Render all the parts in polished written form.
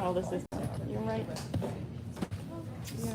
Oh, this is, you're right. Yeah.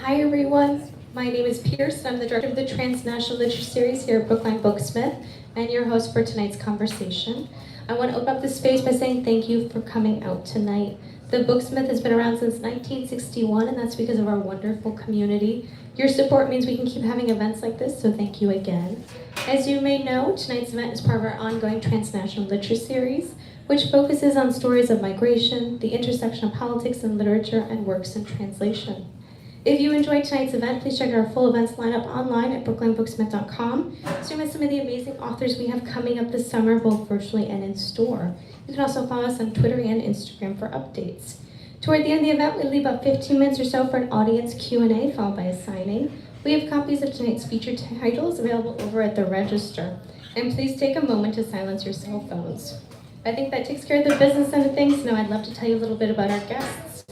Hi everyone, my name is Pierce. I'm the director of the Transnational Literature Series here at Brookline Booksmith and your host for tonight's conversation. I want to open up this space by saying thank you for coming out tonight. The Booksmith has been around since 1961 and that's because of our wonderful community. Your support means we can keep having events like this, so thank you again. As you may know, tonight's event is part of our ongoing Transnational Literature Series, which focuses on stories of migration, the intersection of politics and literature, and works in translation. If you enjoyed tonight's event, please check out our full events lineup online at brooklinebooksmith.com. So you miss some of the amazing authors we have coming up this summer, both virtually and in store. You can also follow us on Twitter and Instagram for updates. Toward the end of the event, we'll leave about 15 minutes or so for an audience Q&A followed by a signing. We have copies of tonight's featured titles available over at the register. And please take a moment to silence your cell phones. I think that takes care of the business end of things. Now I'd love to tell you a little bit about our guests.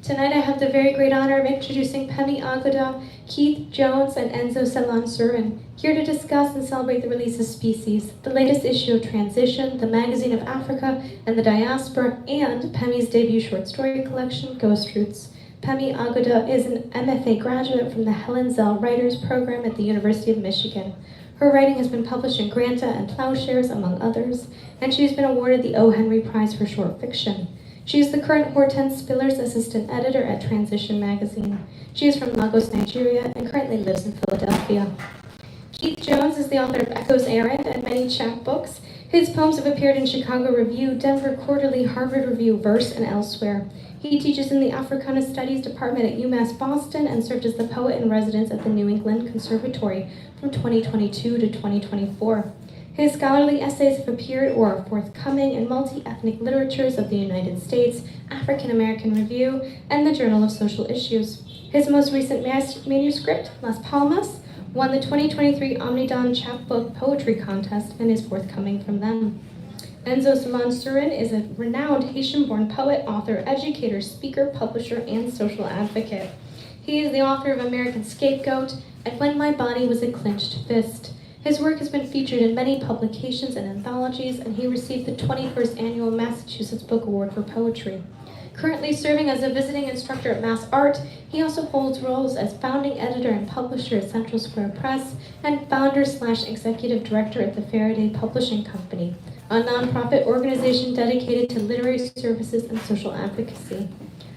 Tonight I have the very great honor of introducing Pemi Aguda, Keith Jones, and Enzo Surin, here to discuss and celebrate the release of Species, the latest issue of Transition, the Magazine of Africa and the Diaspora, and Pemi's debut short story collection, Ghost Roots. Pemi Aguda is an MFA graduate from the Helen Zell Writers Program at the University of Michigan. Her writing has been published in Granta and Plowshares, among others, and she's been awarded the O. Henry Prize for Short Fiction. She is the current Hortense Spillers Assistant Editor at Transition Magazine. She is from Lagos, Nigeria, and currently lives in Philadelphia. Keith Jones is the author of Echoes Errand and many chapbooks. His poems have appeared in Chicago Review, Denver Quarterly, Harvard Review, Verse, and elsewhere. He teaches in the Africana Studies Department at UMass Boston and served as the poet in residence at the New England Conservatory from 2022 to 2024. His scholarly essays have appeared or are forthcoming in Multi-Ethnic Literatures of the United States, African American Review, and the Journal of Social Issues. His most recent manuscript, Las Palmas, won the 2023 Omnidon Chapbook Poetry Contest and is forthcoming from them. Enzo Surin is a renowned Haitian-born poet, author, educator, speaker, publisher, and social advocate. He is the author of American Scapegoat and When My Body Was a Clenched Fist. His work has been featured in many publications and anthologies, and he received the 21st Annual Massachusetts Book Award for Poetry. Currently serving as a visiting instructor at Mass Art, he also holds roles as founding editor and publisher at Central Square Press and founder/executive director at the Faraday Publishing Company, a nonprofit organization dedicated to literary services and social advocacy.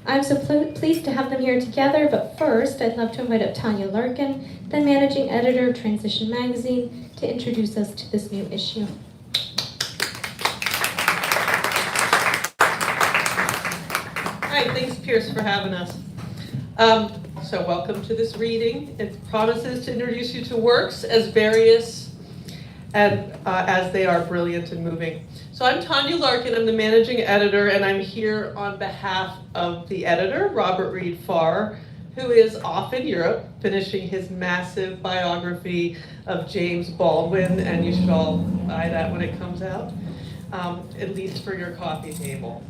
I'm so pleased to have them here together, but first I'd love to invite up Tanya Larkin, the managing editor of Transition Magazine, to introduce us to this new issue. Hi, thanks Pierce for having us. So welcome to this reading. It promises to introduce you to works as various and as they are brilliant and moving. So I'm Tanya Larkin, I'm the managing editor, and I'm here on behalf of the editor, Robert Reed Farr, who is off in Europe finishing his massive biography of James Baldwin, and you should all buy that when it comes out, at least for your coffee table.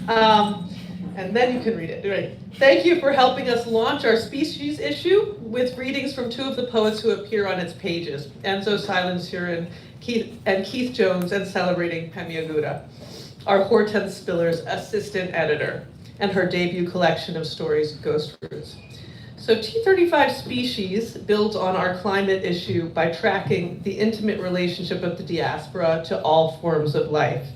And then you can read it. Right. Thank you for helping us launch our Species issue with readings from two of the poets who appear on its pages, Enzo, Silon, Surin, Keith Jones, and celebrating Pemi Aguda, our Hortense Spillers assistant editor, and her debut collection of stories, Ghost Roots. So T35 Species builds on our climate issue by tracking the intimate relationship of the diaspora to all forms of life.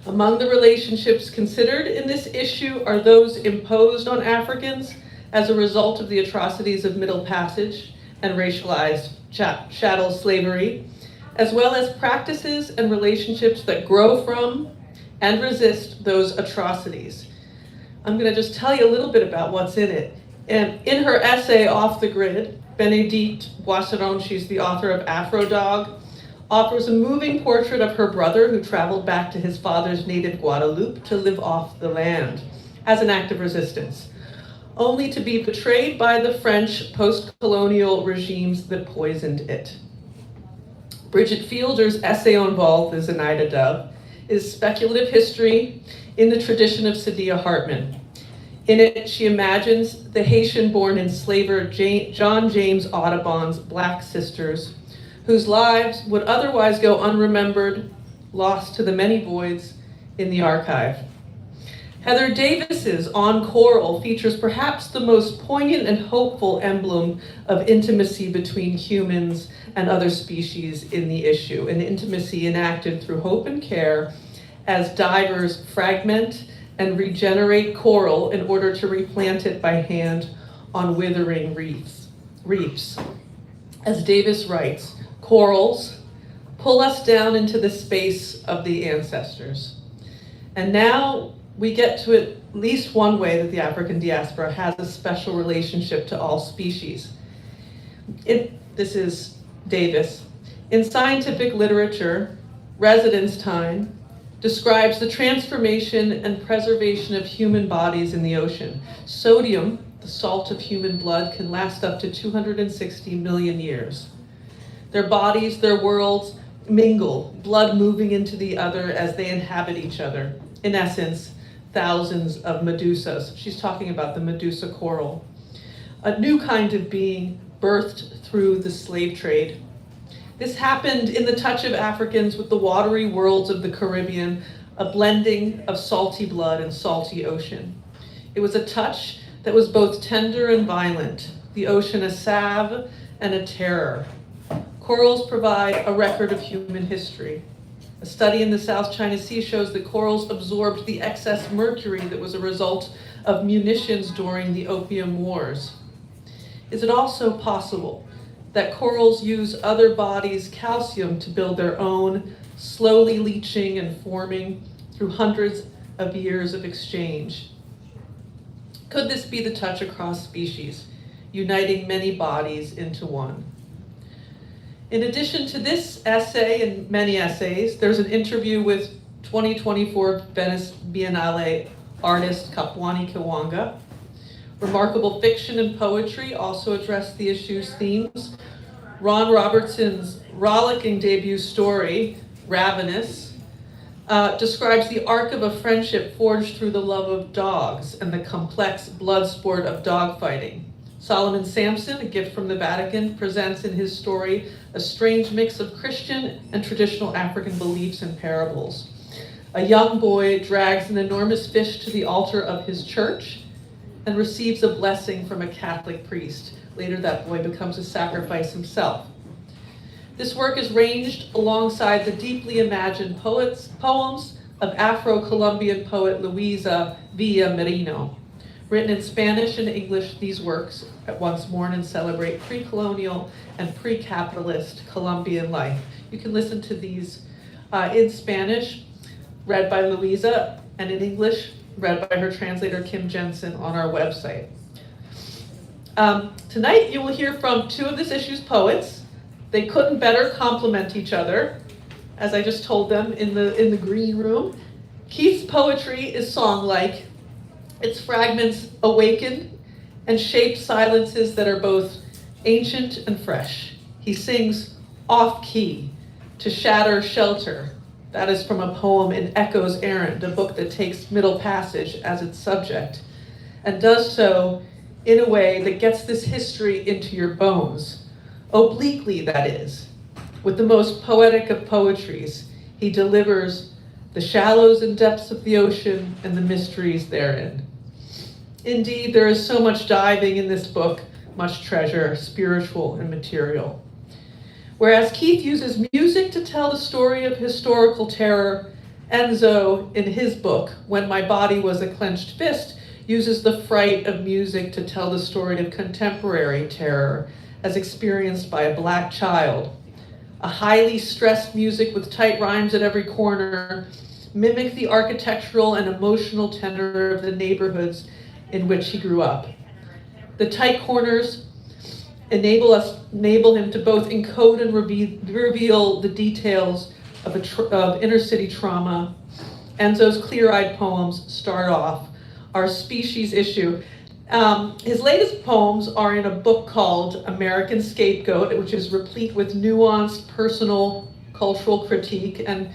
Among the relationships considered in this issue are those imposed on Africans as a result of the atrocities of Middle Passage and racialized chattel slavery, as well as practices and relationships that grow from and resist those atrocities. I'm going to just tell you a little bit about what's in it. And in her essay, Off the Grid, Bénédicte Boisseron, she's the author of Afro Dog, offers a moving portrait of her brother who traveled back to his father's native Guadeloupe to live off the land as an act of resistance, only to be betrayed by the French post-colonial regimes that poisoned it. Bridget Fielder's essay on Vol, the Zenaida Dove, is speculative history in the tradition of Saidiya Hartman. In it, she imagines the Haitian-born enslaver John James Audubon's Black sisters, whose lives would otherwise go unremembered, lost to the many voids in the archive. Heather Davis's On Coral features perhaps the most poignant and hopeful emblem of intimacy between humans and other species in the issue, an intimacy enacted through hope and care as divers fragment and regenerate coral in order to replant it by hand on withering reefs. As Davis writes, corals pull us down into the space of the ancestors. And now we get to at least one way that the African diaspora has a special relationship to all species. This is Davis. In scientific literature, residence time describes the transformation and preservation of human bodies in the ocean. Sodium, the salt of human blood, can last up to 260 million years. Their bodies, their worlds mingle, blood moving into the other as they inhabit each other. In essence, thousands of medusas. She's talking about the medusa coral. A new kind of being birthed through the slave trade. This happened in the touch of Africans with the watery worlds of the Caribbean, a blending of salty blood and salty ocean. It was a touch that was both tender and violent, the ocean a salve and a terror. Corals provide a record of human history. A study in the South China Sea shows that corals absorbed the excess mercury that was a result of munitions during the Opium Wars. Is it also possible that corals use other bodies' calcium to build their own, slowly leaching and forming through hundreds of years of exchange? Could this be the touch across species, uniting many bodies into one? In addition to this essay and many essays, there's an interview with 2024 Venice Biennale artist Kapwani Kiwanga. Remarkable fiction and poetry also address the issue's themes. Ron Robertson's rollicking debut story, Ravenous, describes the arc of a friendship forged through the love of dogs and the complex blood sport of dogfighting. Solomon Sampson, A Gift from the Vatican, presents in his story a strange mix of Christian and traditional African beliefs and parables. A young boy drags an enormous fish to the altar of his church and receives a blessing from a Catholic priest. Later, that boy becomes a sacrifice himself. This work is ranged alongside the deeply imagined poems of Afro-Colombian poet Luisa Villamerino. Written in Spanish and English, these works at once mourn and celebrate pre-colonial and pre-capitalist Colombian life. You can listen to these in Spanish, read by Luisa, and in English, read by her translator, Kim Jensen, on our website. Tonight, you will hear from two of this issue's poets. They couldn't better complement each other, as I just told them in the green room. Keith's poetry is song-like. Its fragments awaken and shape silences that are both ancient and fresh. He sings off-key to shatter shelter. That is from a poem in Echo's Errand, a book that takes Middle Passage as its subject, and does so in a way that gets this history into your bones. Obliquely, that is. With the most poetic of poetries, he delivers the shallows and depths of the ocean and the mysteries therein. Indeed, there is so much diving in this book, much treasure, spiritual and material. Whereas Keith uses music to tell the story of historical terror, Enzo, in his book, When My Body Was a Clenched Fist, uses the fright of music to tell the story of contemporary terror as experienced by a Black child. A highly stressed music with tight rhymes at every corner mimic the architectural and emotional tenor of the neighborhoods in which he grew up. The tight corners enable him to both encode and reveal the details of inner city trauma. Enzo's clear-eyed poems start off our species issue. His latest poems are in a book called American Scapegoat, which is replete with nuanced personal cultural critique and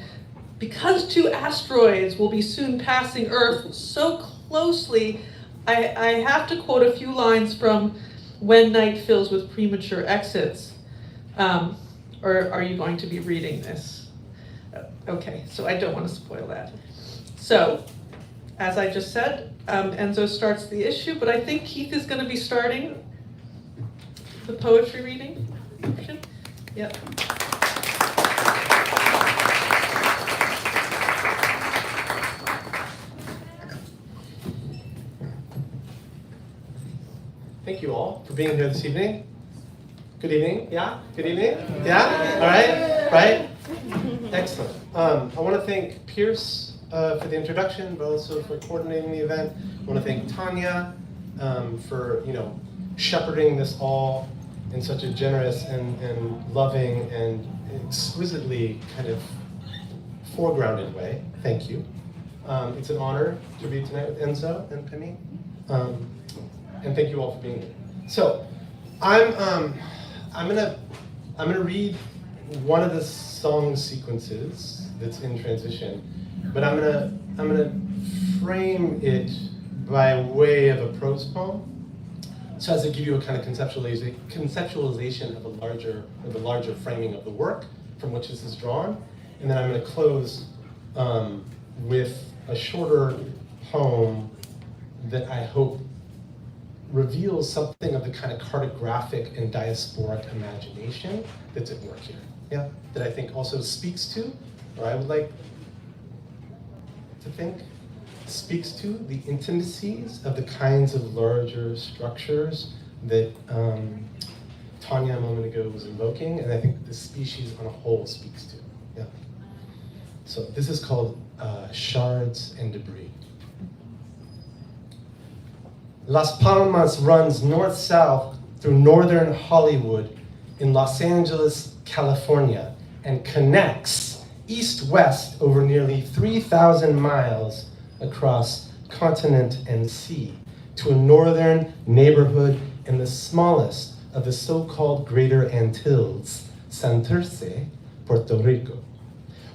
because two asteroids will be soon passing Earth so closely, I have to quote a few lines from When Night Fills with Premature Exits. Or are you going to be reading this? Okay, so I don't want to spoil that. So, as I just said, Enzo starts the issue, but I think Keith is going to be starting the poetry reading. Yep. Thank you all for being here this evening. Good evening, yeah? Good evening? Yeah? All right? Right? Excellent. I want to thank Pierce for the introduction, but also for coordinating the event. I want to thank Tanya for, shepherding this all in such a generous and loving and exquisitely kind of foregrounded way. Thank you. It's an honor to be tonight with Enzo and Pemi. And thank you all for being here. So, I'm gonna read one of the song sequences that's in transition, but I'm gonna frame it by way of a prose poem, so as to give you a kind of conceptualization of the larger framing of the work from which this is drawn, and then I'm gonna close with a shorter poem that I hope reveals something of the kind of cartographic and diasporic imagination that's at work here. Yeah, that I think also speaks to, or I would like to think, speaks to the intimacies of the kinds of larger structures that Tanya a moment ago was invoking, and I think the species on a whole speaks to. Yeah. So this is called Shards and Debris. Las Palmas runs north-south through northern Hollywood in Los Angeles, California, and connects east-west over nearly 3,000 miles across continent and sea to a northern neighborhood in the smallest of the so-called Greater Antilles, Santurce, Puerto Rico.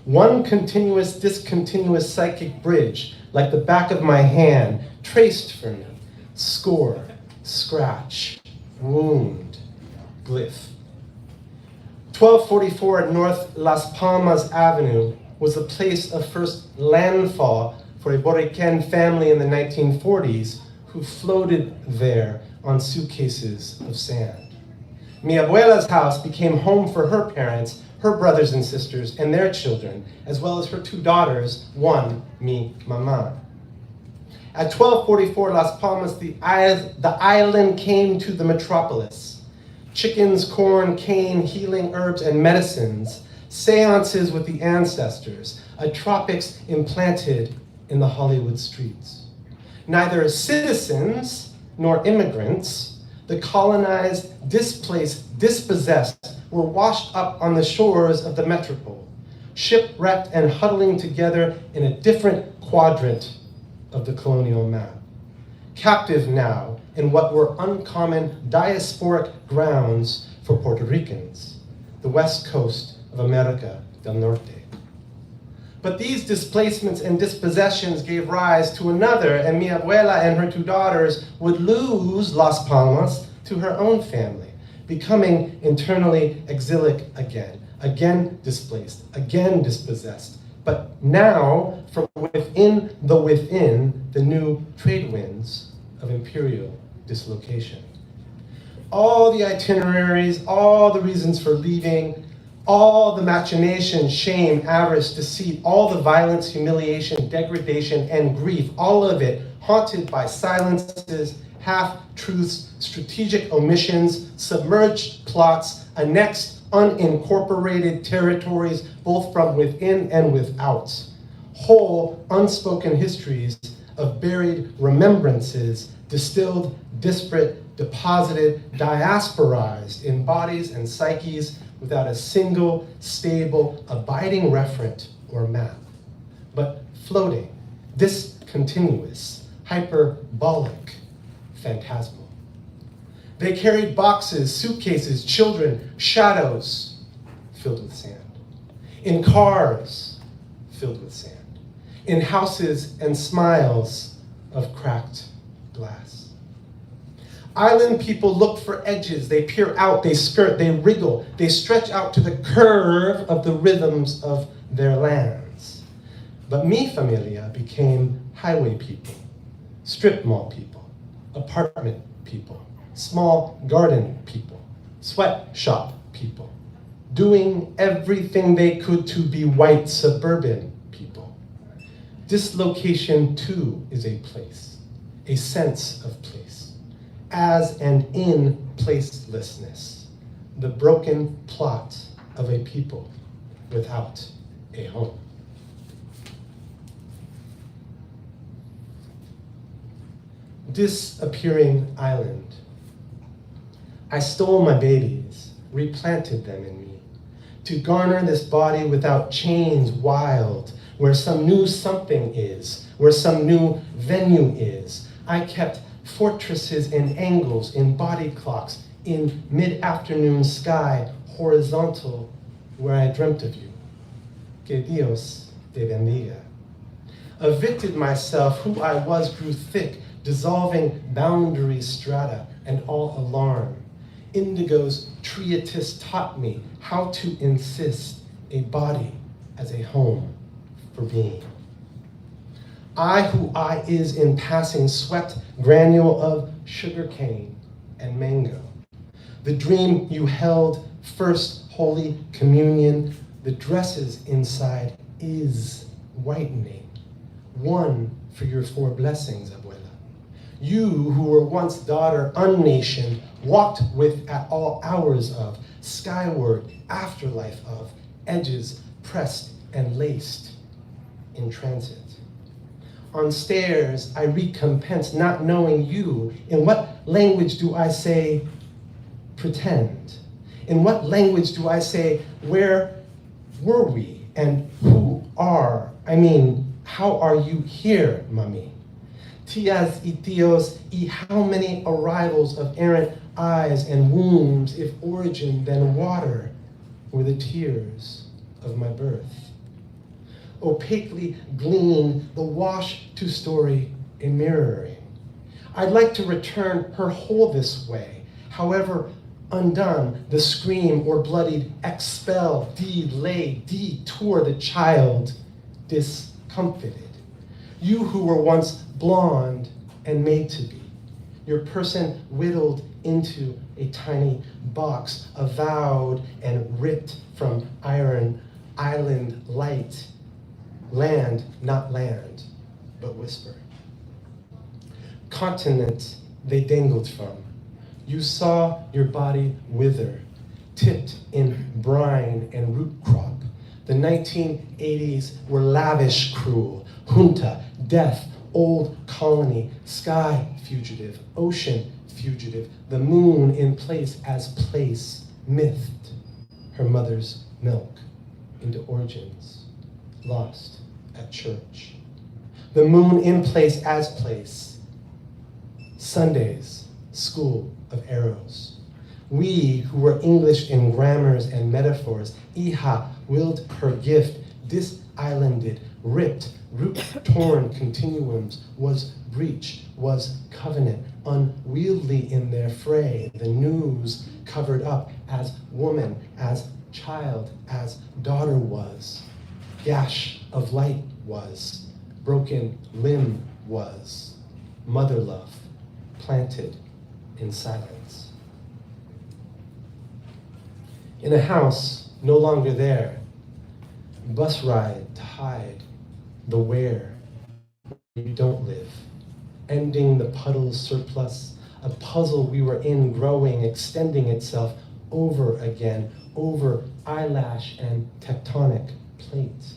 One continuous, discontinuous psychic bridge, like the back of my hand, traced for me. Score, scratch, wound, glyph. 1244 North Las Palmas Avenue was the place of first landfall for a Boricuen family in the 1940s who floated there on suitcases of sand. Mi abuela's house became home for her parents, her brothers and sisters, and their children, as well as her two daughters, one, mi mamá. At 1244 Las Palmas, the island came to the metropolis. Chickens, corn, cane, healing herbs, and medicines, seances with the ancestors, a tropics implanted in the Hollywood streets. Neither citizens nor immigrants, the colonized, displaced, dispossessed, were washed up on the shores of the metropole, shipwrecked and huddling together in a different quadrant of the colonial map. Captive now in what were uncommon diasporic grounds for Puerto Ricans, the west coast of America del Norte. But these displacements and dispossessions gave rise to another, and mi abuela and her two daughters would lose Las Palmas to her own family, becoming internally exilic again displaced, again dispossessed, but now from within, the new trade winds of imperial dislocation. All the itineraries, all the reasons for leaving, all the machination, shame, avarice, deceit, all the violence, humiliation, degradation, and grief, all of it haunted by silences, half-truths, strategic omissions, submerged plots, annexed, unincorporated territories, both from within and without. Whole, unspoken histories of buried remembrances, distilled, disparate, deposited, diasporized in bodies and psyches without a single, stable, abiding referent or map, but floating, discontinuous, hyperbolic, phantasmal. They carried boxes, suitcases, children, shadows filled with sand. In cars filled with sand, in houses and smiles of cracked glass. Island people look for edges, they peer out, they skirt, they wriggle, they stretch out to the curve of the rhythms of their lands. But mi familia became highway people, strip mall people, apartment people, small garden people, sweatshop people, doing everything they could to be white suburban people. Dislocation too is a place, a sense of place, as and in placelessness, the broken plot of a people without a home. Disappearing island. I stole my babies, replanted them in me, to garner this body without chains wild, where some new something is, where some new venue is. I kept fortresses in angles, in body clocks, in mid-afternoon sky, horizontal, where I dreamt of you. Que Dios te bendiga. Evicted myself, who I was grew thick, dissolving boundary strata and all alarm. Indigo's treatise taught me how to insist a body as a home for being. I who I is in passing swept granule of sugarcane and mango. The dream you held, first Holy Communion, the dresses inside is whitening. One for your 4 blessings, abuela. You who were once daughter unnationed, walked with at all hours of, skyward, afterlife of, edges pressed and laced in transit. On stairs, I recompense not knowing you. In what language do I say, pretend? In what language do I say, where were we and who are? I mean, how are you here, mummy? Tias y tios, y how many arrivals of errant eyes and wombs, if origin then water, were the tears of my birth. Opaquely gleam the wash to story a mirroring. I'd like to return her whole this way, however undone the scream or bloodied expel, delay, detour the child discomfited. You who were once blonde and made to be, your person whittled into a tiny box, avowed and ripped from iron island light. Land, not land, but whisper. Continent they dangled from. You saw your body wither, tipped in brine and root crop. The 1980s were lavish, cruel, junta, death, old colony, sky fugitive, ocean fugitive, the moon in place as place, mythed her mother's milk into origins, lost at church. The moon in place as place, Sundays, school of arrows. We who were English in grammars and metaphors, Iha willed her gift, dis-islanded, ripped, root-torn continuums, was breach, was covenant, unwieldy in their fray, the news covered up as woman, as child, as daughter was. Gash of light was, broken limb was, mother love planted in silence. In a house no longer there, bus ride to hide the where you don't live, ending the puddle's surplus, a puzzle we were in growing, extending itself over again, over eyelash and tectonic plate.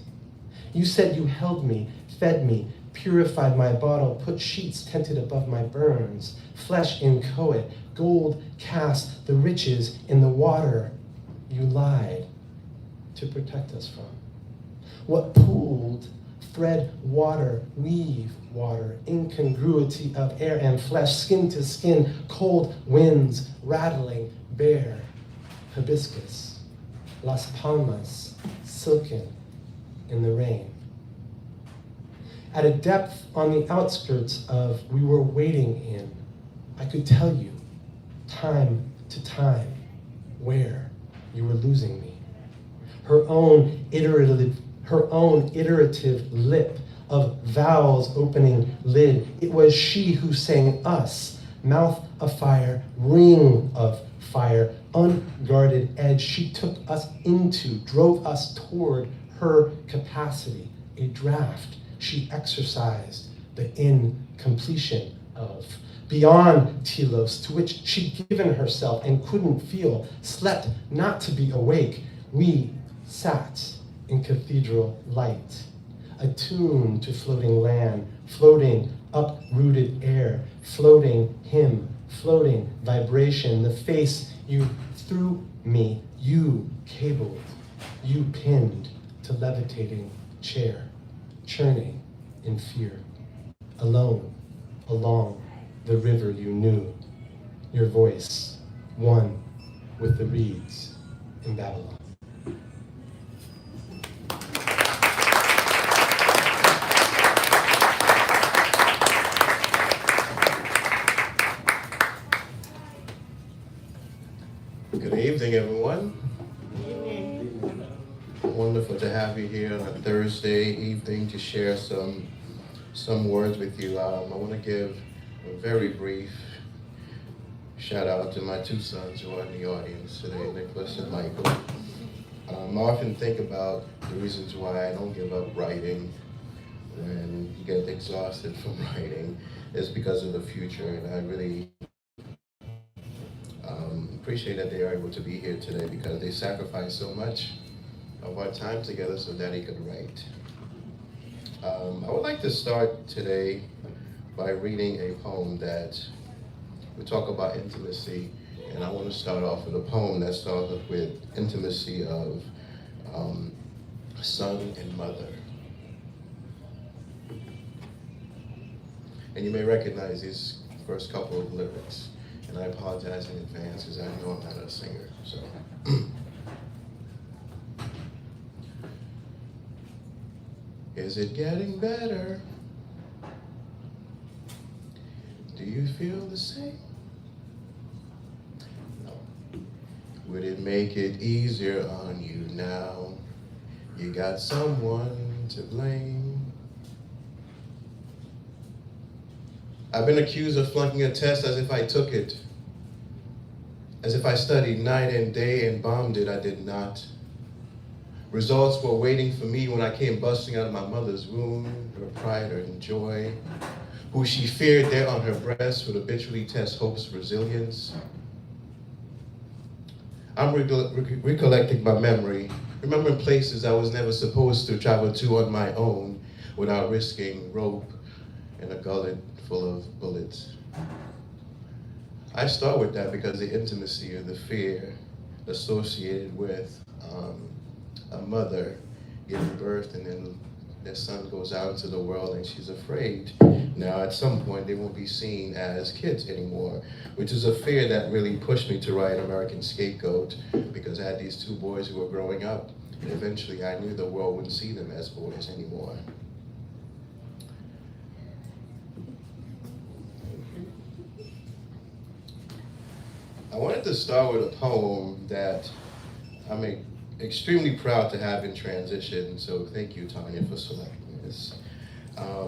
You said you held me, fed me, purified my bottle, put sheets tented above my burns, flesh inchoate, gold cast, the riches in the water you lied to protect us from. What pooled, thread water, weave water, incongruity of air and flesh, skin to skin, cold winds rattling, bare hibiscus, Las Palmas, silken in the rain. at a depth on the outskirts of we were waiting in. I could tell you, time to time, where you were losing me. Her own iterative lip of vowels opening lid. It was she who sang us, mouth afire, ring of fire, unguarded edge. She took us into, drove us toward her capacity, a draft she exercised, the incompletion of. Beyond telos, to which she'd given herself and couldn't feel, slept not to be awake, we sat in cathedral light, attuned to floating land, floating uprooted air, floating hymn, floating vibration, the face you threw me, you cabled, you pinned to levitating chair, churning in fear, alone, along the river you knew, your voice, one with the reeds in Babylon. Good evening, everyone. Wonderful to have you here on a Thursday evening to share some words with you. I want to give a very brief shout out to my two sons who are in the audience today, Nicholas and Michael. I often think about the reasons why I don't give up writing when you get exhausted from writing. It's because of the future, and I really appreciate that they are able to be here today because they sacrificed so much of our time together so that he could write. I would like to start today by reading a poem that we talk about intimacy, and I want to start off with a poem that starts off with intimacy of son and mother. And you may recognize these first couple of lyrics. And I apologize in advance because I know I'm not a singer, so. Is it getting better? Do you feel the same? No. Would it make it easier on you now? You got someone to blame. I've been accused of flunking a test as if I took it. As if I studied night and day and bombed it, I did not. Results were waiting for me when I came busting out of my mother's womb, her pride and joy, who she feared there on her breast would habitually test hope's resilience. I'm recollecting my memory, remembering places I was never supposed to travel to on my own without risking rope and a gullet full of bullets. I start with that because the intimacy or the fear associated with a mother giving birth and then their son goes out into the world and she's afraid. Now at some point they won't be seen as kids anymore, which is a fear that really pushed me to write American Scapegoat because I had these two boys who were growing up and eventually I knew the world wouldn't see them as boys anymore. I wanted to start with a poem that I'm extremely proud to have in transition, so thank you, Tanya, for selecting this.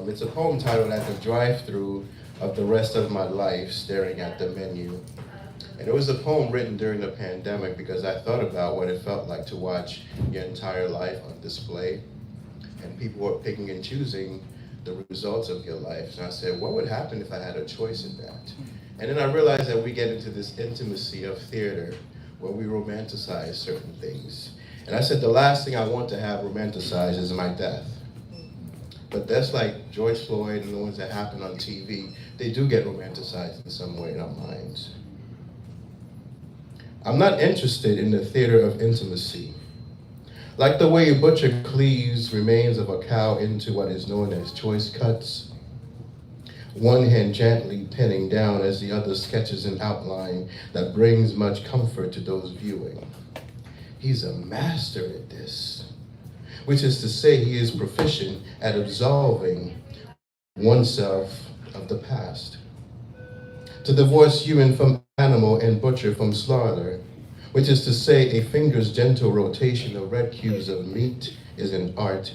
It's a poem titled At the Drive-Thru of the Rest of My Life, Staring at the Menu. And it was a poem written during the pandemic because I thought about what it felt like to watch your entire life on display, and people were picking and choosing the results of your life. And I said, what would happen if I had a choice in that? And then I realized that we get into this intimacy of theater where we romanticize certain things. And I said, the last thing I want to have romanticized is my death. But that's like George Floyd and the ones that happen on TV. They do get romanticized in some way in our minds. I'm not interested in the theater of intimacy. Like the way a butcher cleaves remains of a cow into what is known as choice cuts, one hand gently pinning down as the other sketches an outline that brings much comfort to those viewing. He's a master at this. which is to say he is proficient at absolving oneself of the past. To divorce human from animal and butcher from slaughter, which is to say a finger's gentle rotation of red cubes of meat is an art,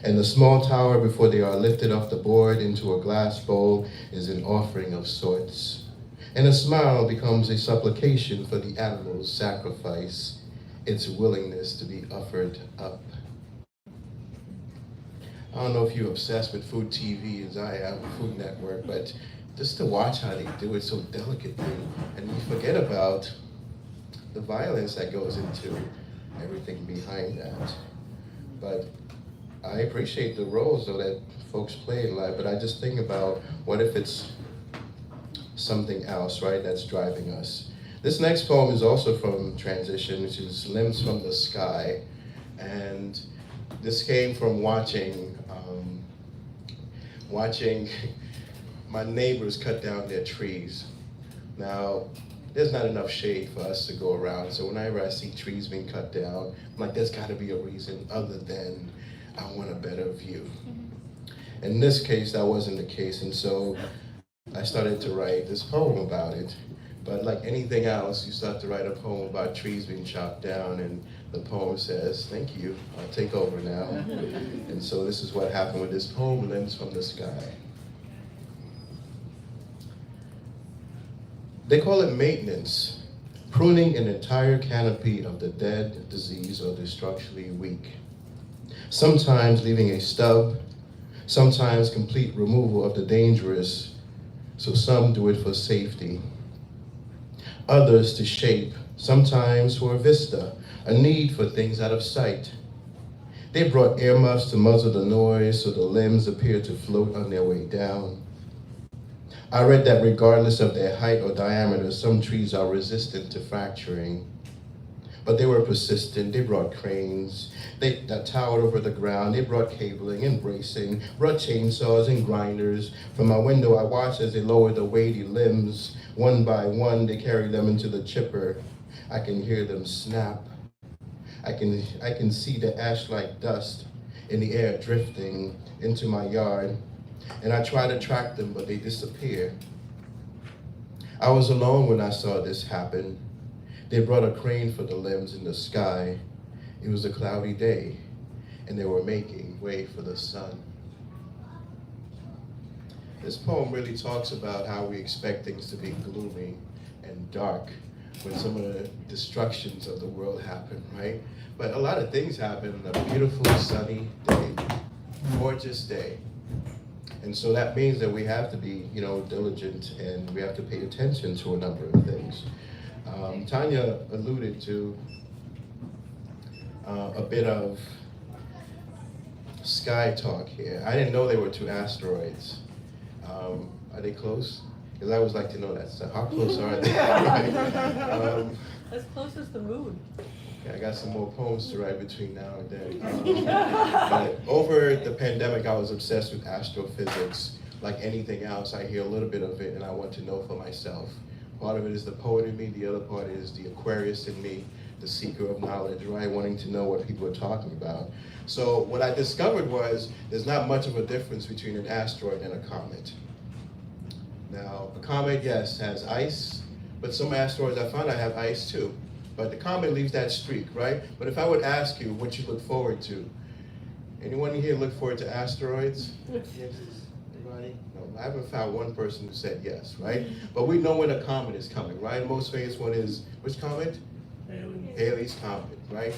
and the small tower before they are lifted off the board into a glass bowl is an offering of sorts, and a smile becomes a supplication for the animal's sacrifice, its willingness to be offered up. I don't know if you're obsessed with food TV as I am, Food Network, but just to watch how they do it so delicately, and you forget about the violence that goes into everything behind that. But I appreciate the roles though that folks play in life, but I just think about what if it's something else, right, that's driving us. This next poem is also from Transition, which is Limbs from the Sky, and this came from watching my neighbors cut down their trees. Now, there's not enough shade for us to go around, so whenever I see trees being cut down, I'm like, there's gotta be a reason other than I want a better view. In this case, that wasn't the case, and so I started to write this poem about it. But like anything else, you start to write a poem about trees being chopped down, and the poem says, thank you, I'll take over now. And so this is what happened with this poem, Limbs from the Sky. They call it maintenance, pruning an entire canopy of the dead, diseased, or structurally weak. Sometimes leaving a stub, sometimes complete removal of the dangerous, so some do it for safety. Others to shape, sometimes for a vista, a need for things out of sight. They brought earmuffs to muzzle the noise so the limbs appear to float on their way down. I read that regardless of their height or diameter, some trees are resistant to fracturing. But they were persistent. They brought cranes that towered over the ground. They brought cabling and bracing, brought chainsaws and grinders. From my window, I watched as they lowered the weighty limbs. One by one, they carried them into the chipper. I can hear them snap. I can see the ash-like dust in the air drifting into my yard. And I try to track them, but they disappear. I was alone when I saw this happen. They brought a crane for the limbs in the sky. It was a cloudy day, and they were making way for the sun. This poem really talks about how we expect things to be gloomy and dark when some of the destructions of the world happen, right? But a lot of things happen on a beautiful, sunny day, gorgeous day. And so that means that we have to be, diligent, and we have to pay attention to a number of things. Tanya alluded to a bit of sky talk here. I didn't know there were two asteroids. Are they close? Because I always like to know that stuff. How close are they? As close as the moon. Okay, I got some more poems to write between now and then. But over the pandemic, I was obsessed with astrophysics. Like anything else, I hear a little bit of it and I want to know for myself. Part of it is the poet in me, the other part is the Aquarius in me, the seeker of knowledge, right? Wanting to know what people are talking about. So what I discovered was there's not much of a difference between an asteroid and a comet. Now, a comet, yes, has ice, but some asteroids I found have ice too. But the comet leaves that streak, right? But if I would ask you what you look forward to, anyone here look forward to asteroids? Yes. Anybody? No, I haven't found one person who said yes, right? But we know when a comet is coming, right? The most famous one is, which comet? Halley's Comet, right?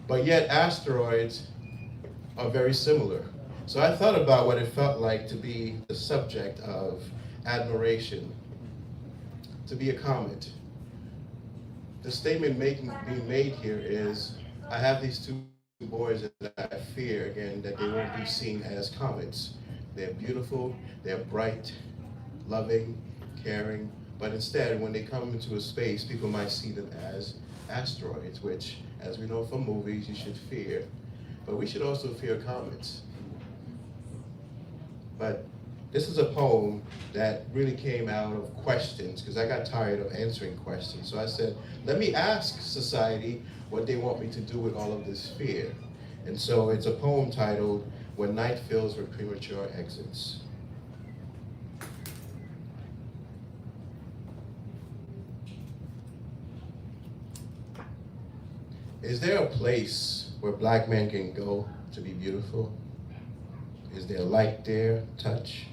But yet asteroids are very similar. So I thought about what it felt like to be the subject of admiration, to be a comet. The statement being made here is, I have these two boys that I fear, again, that they won't be seen as comets. They're beautiful, they're bright, loving, caring, but instead, when they come into a space, people might see them as asteroids, which, as we know from movies, you should fear. But we should also fear comets. But this is a poem that really came out of questions, because I got tired of answering questions. So I said, let me ask society what they want me to do with all of this fear. And so it's a poem titled When Night Fills with Premature Exits. Is there a place where black men can go to be beautiful? Is there light there, touch?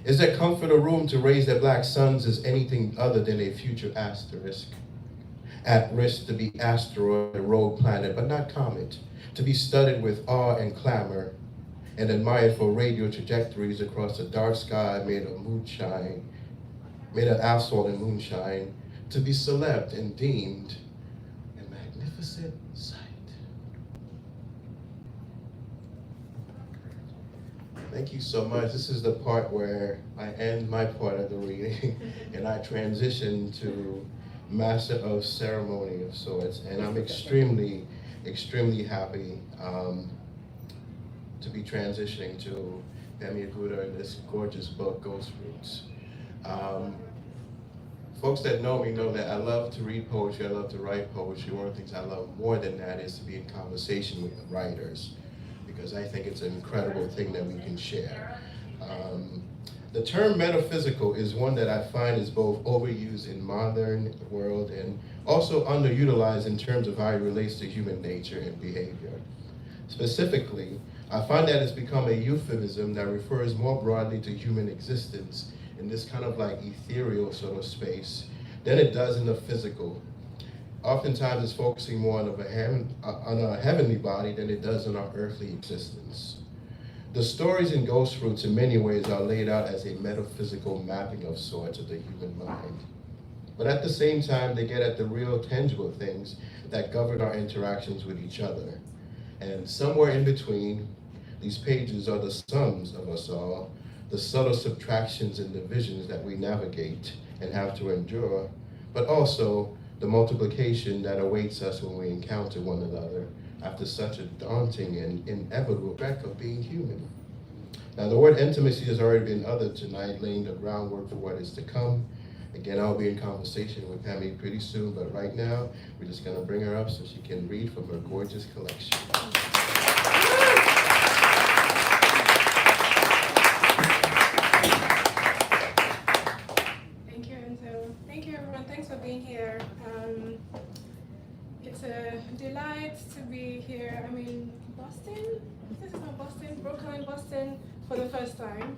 Is there comfort or room to raise their black sons as anything other than a future asterisk? At risk to be asteroid, a rogue planet, but not comet, to be studied with awe and clamor, and admired for radio trajectories across a dark sky made of moonshine, made of asphalt and moonshine, to be celebed and deemed a magnificent sight. Thank you so much. This is the part where I end my part of the reading and I transition to Master of Ceremony of sorts. And I'm extremely happy to be transitioning to Pemi Aguda in this gorgeous book, Ghost Roots. Folks that know me know that I love to read poetry, I love to write poetry. One of the things I love more than that is to be in conversation with writers, because I think it's an incredible thing that we can share. The term metaphysical is one that I find is both overused in modern world and also underutilized in terms of how it relates to human nature and behavior. Specifically, I find that it's become a euphemism that refers more broadly to human existence in this kind of like ethereal sort of space than it does in the physical. Oftentimes it's focusing more on a heavenly body than it does on our earthly existence. The stories in Ghost Roots in many ways are laid out as a metaphysical mapping of sorts of the human mind. But at the same time, they get at the real tangible things that govern our interactions with each other. And somewhere in between, these pages are the sums of us all, the subtle subtractions and divisions that we navigate and have to endure, but also the multiplication that awaits us when we encounter one another after such a daunting and inevitable wreck of being human. Now, the word intimacy has already been uttered tonight, laying the groundwork for what is to come. Again, I'll be in conversation with Pemi pretty soon, but right now, we're just gonna bring her up so she can read from her gorgeous collection. Thank you, Enzo. Thank you, everyone. Thanks for being here. It's a delight to be here. I'm in Boston. This is not Boston, Brookline, Boston, for the first time.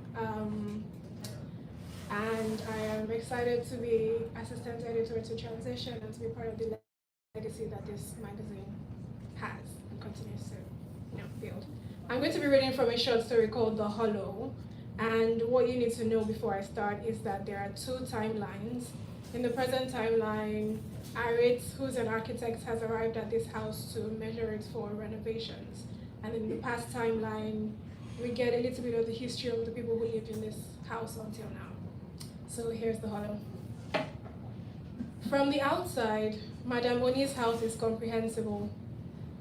And I am excited to be assistant editor to transition and to be part of the legacy that this magazine has and continues to build. I'm going to be reading from a short story called The Hollow. And what you need to know before I start is that there are two timelines. In the present timeline, Arit, who's an architect, has arrived at this house to measure it for renovations. And in the past timeline, we get a little bit of the history of the people who lived in this house until now. So here's The Hollow. From the outside, Madame Boni's house is comprehensible.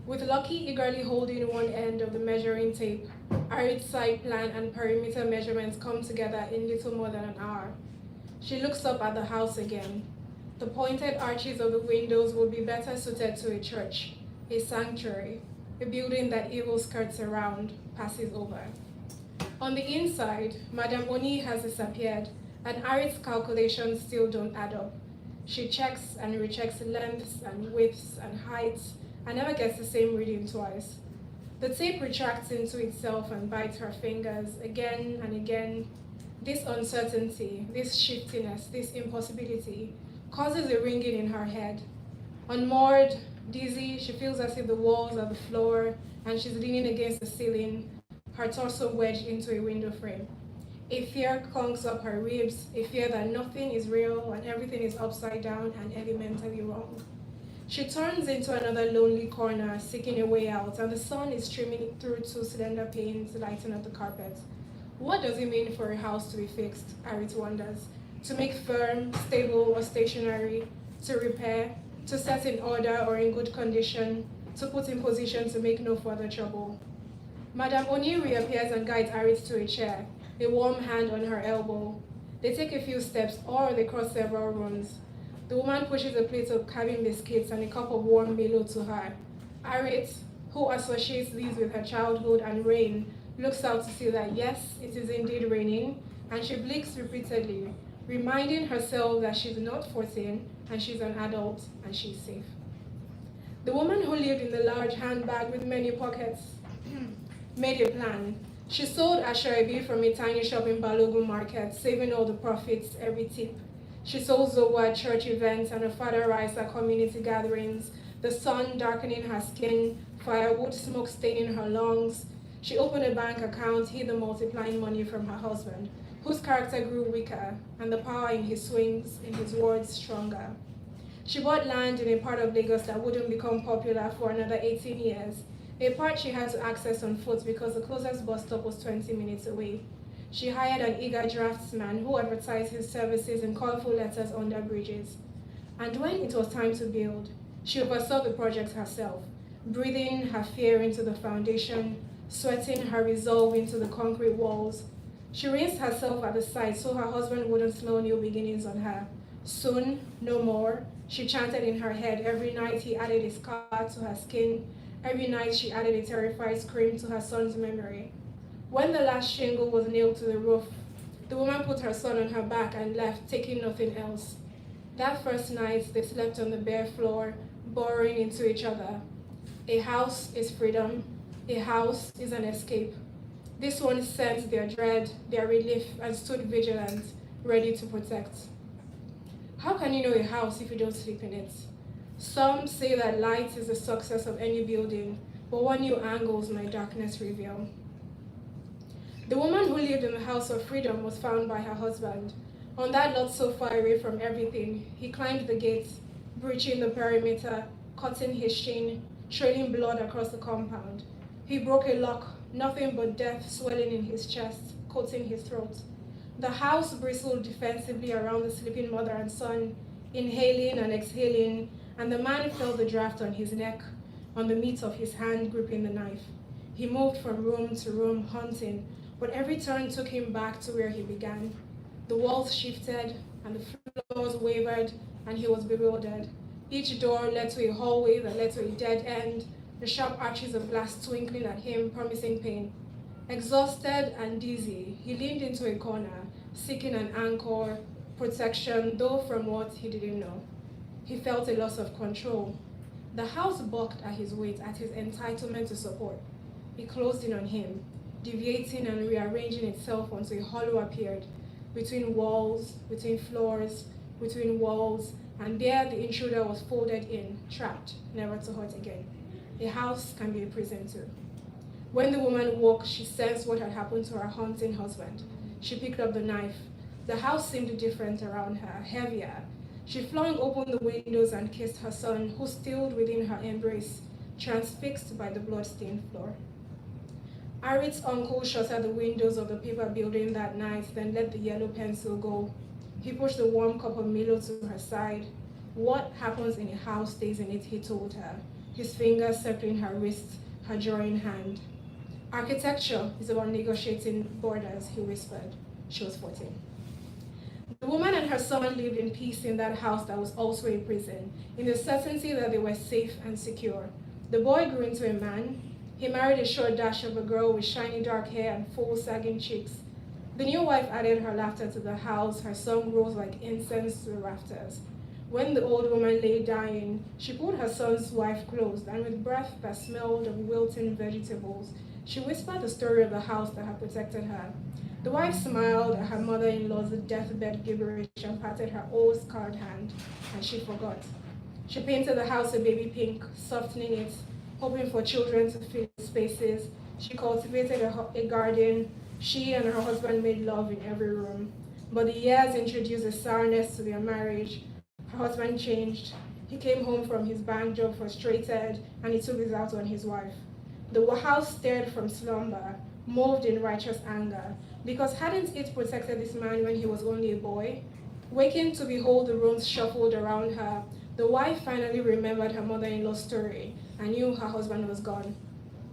With Lucky eagerly holding one end of the measuring tape, Arit's site plan and perimeter measurements come together in little more than an hour. She looks up at the house again. The pointed arches of the windows would be better suited to a church, a sanctuary, a building that evil skirts around, passes over. On the inside, Madame Boni has disappeared, and Arit's calculations still don't add up. She checks and rechecks lengths and widths and heights, and never gets the same reading twice. The tape retracts into itself and bites her fingers again and again. This uncertainty, this shiftiness, this impossibility causes a ringing in her head. Unmoored, dizzy, she feels as if the walls are the floor and she's leaning against the ceiling, her torso wedged into a window frame. A fear clunks up her ribs, a fear that nothing is real and everything is upside down and elementally wrong. She turns into another lonely corner, seeking a way out, and the sun is streaming through two slender panes, lighting up the carpet. What does it mean for a house to be fixed, Arit wonders? To make firm, stable, or stationary, to repair, to set in order or in good condition, to put in position to make no further trouble. Madame Oni reappears and guides Arit to a chair, a warm hand on her elbow. They take a few steps, or they cross several rooms. The woman pushes a plate of cabin biscuits and a cup of warm Milo to her. Arit, who associates these with her childhood and rain, looks out to see that yes, it is indeed raining, and she blinks repeatedly, reminding herself that she's not 14 and she's an adult and she's safe. The woman who lived in the large handbag with many pockets made a plan. She sold asharabi from a tiny shop in Balogun Market, saving all the profits, every tip. She sold Zowa at church events and her father rice at community gatherings, the sun darkening her skin, firewood smoke staining her lungs. She opened a bank account, hid the multiplying money from her husband, whose character grew weaker and the power in his swings, in his words, stronger. She bought land in a part of Lagos that wouldn't become popular for another 18 years, a part she had to access on foot because the closest bus stop was 20 minutes away. She hired an eager draftsman who advertised his services in colorful letters under bridges. And when it was time to build, she oversaw the project herself, breathing her fear into the foundation, sweating her resolve into the concrete walls. She rinsed herself at the site so her husband wouldn't smell new beginnings on her. Soon, no more, she chanted in her head every night he added a scar to her skin. Every night she added a terrified scream to her son's memory. When the last shingle was nailed to the roof, the woman put her son on her back and left, taking nothing else. That first night, they slept on the bare floor, burrowing into each other. A house is freedom. A house is an escape. This one sensed their dread, their relief, and stood vigilant, ready to protect. How can you know a house if you don't sleep in it? Some say that light is the success of any building, but what new angles might darkness reveal? The woman who lived in the house of freedom was found by her husband. On that lot so far away from everything, he climbed the gate, breaching the perimeter, cutting his shin, trailing blood across the compound. He broke a lock, nothing but death swelling in his chest, coating his throat. The house bristled defensively around the sleeping mother and son, inhaling and exhaling, and the man felt the draft on his neck, on the meat of his hand gripping the knife. He moved from room to room, hunting, but every turn took him back to where he began. The walls shifted, and the floors wavered, and he was bewildered. Each door led to a hallway that led to a dead end, the sharp arches of glass twinkling at him, promising pain. Exhausted and dizzy, he leaned into a corner, seeking an anchor, protection, though from what he didn't know. He felt a loss of control. The house balked at his weight, at his entitlement to support. It closed in on him, deviating and rearranging itself until a hollow appeared, between walls, between floors, between walls, and there the intruder was folded in, trapped, never to hurt again. A house can be a prison too. When the woman woke, she sensed what had happened to her haunting husband. She picked up the knife. The house seemed different around her, heavier. She flung open the windows and kissed her son, who stilled within her embrace, transfixed by the blood-stained floor. Arit's uncle shuttered the windows of the paper building that night, then let the yellow pencil go. He pushed the warm cup of Milo to her side. What happens in a house stays in it, he told her, his fingers circling her wrist, her drawing hand. Architecture is about negotiating borders, he whispered. She was 14. The woman and her son lived in peace in that house that was also a prison, in the certainty that they were safe and secure. The boy grew into a man. He married a short dash of a girl with shiny dark hair and full sagging cheeks. The new wife added her laughter to the house. Her song rose like incense to the rafters. When the old woman lay dying, she pulled her son's wife close, and with breath that smelled of wilting vegetables, she whispered the story of the house that had protected her. The wife smiled at her mother-in-law's deathbed gibberish and patted her old scarred hand, and she forgot. She painted the house a baby pink, softening it, hoping for children to fill its spaces. She cultivated a garden. She and her husband made love in every room. But the years introduced a sourness to their marriage. Her husband changed. He came home from his bank job frustrated, and he took this out on his wife. The house stirred from slumber, moved in righteous anger, because hadn't it protected this man when he was only a boy? Waking to behold the rooms shuffled around her, the wife finally remembered her mother-in-law's story and knew her husband was gone.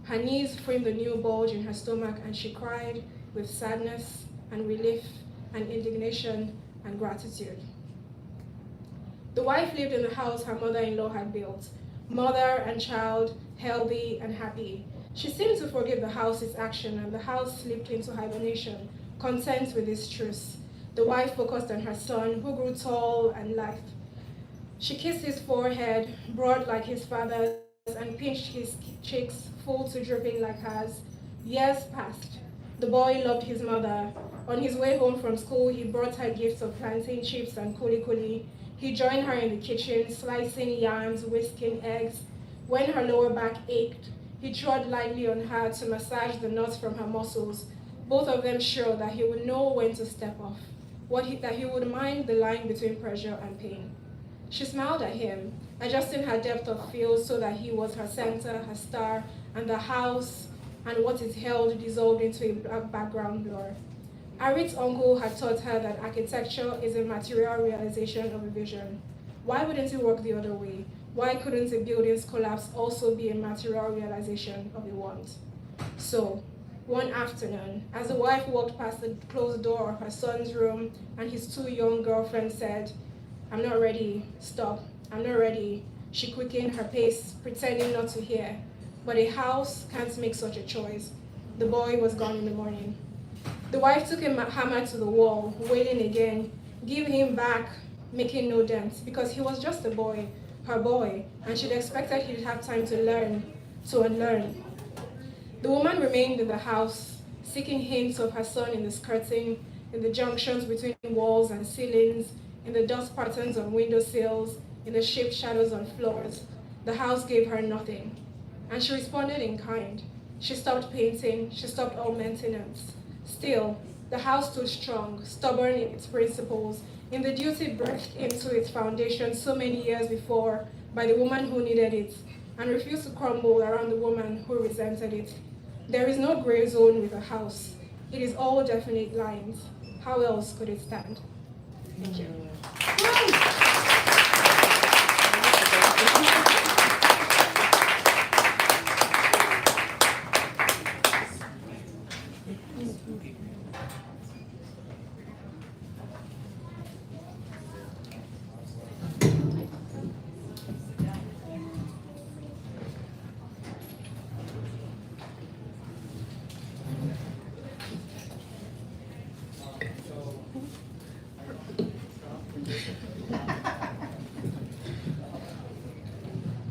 Her knees framed the new bulge in her stomach, and she cried with sadness and relief and indignation and gratitude. The wife lived in the house her mother-in-law had built. mother and child, healthy and happy. She seemed to forgive the house's action, and the house slipped into hibernation, content with its truce. The wife focused on her son, who grew tall and lithe. She kissed his forehead, broad like his father's, and pinched his cheeks, full to dripping like hers. Years passed. The boy loved his mother. On his way home from school, he brought her gifts of plantain chips and kuli kuli. He joined her in the kitchen, slicing yams, whisking eggs. When her lower back ached, he trod lightly on her to massage the knots from her muscles, both of them sure that he would know when to step off, that he would mind the line between pleasure and pain. She smiled at him, adjusting her depth of field so that he was her center, her star, and the house and what it held dissolved into a black background blur. Arit's uncle had taught her that architecture is a material realization of a vision. Why wouldn't it work the other way? Why couldn't a building's collapse also be a material realization of a want? So, one afternoon, as the wife walked past the closed door of her son's room and his two young girlfriends said, "I'm not ready, stop, I'm not ready," she quickened her pace, pretending not to hear. But a house can't make such a choice. The boy was gone in the morning. The wife took a hammer to the wall, wailing again, "Give him back," making no dent, because he was just a boy, her boy, and she'd expected he'd have time to learn, to unlearn. The woman remained in the house, seeking hints of her son in the skirting, in the junctions between walls and ceilings, in the dust patterns on windowsills, in the shaped shadows on floors. The house gave her nothing, and she responded in kind. She stopped painting, she stopped all maintenance. Still, the house stood strong, stubborn in its principles, in the duty birthed into its foundation so many years before by the woman who needed it, and refused to crumble around the woman who resented it. There is no gray zone with a house. It is all definite lines. How else could it stand? Thank you.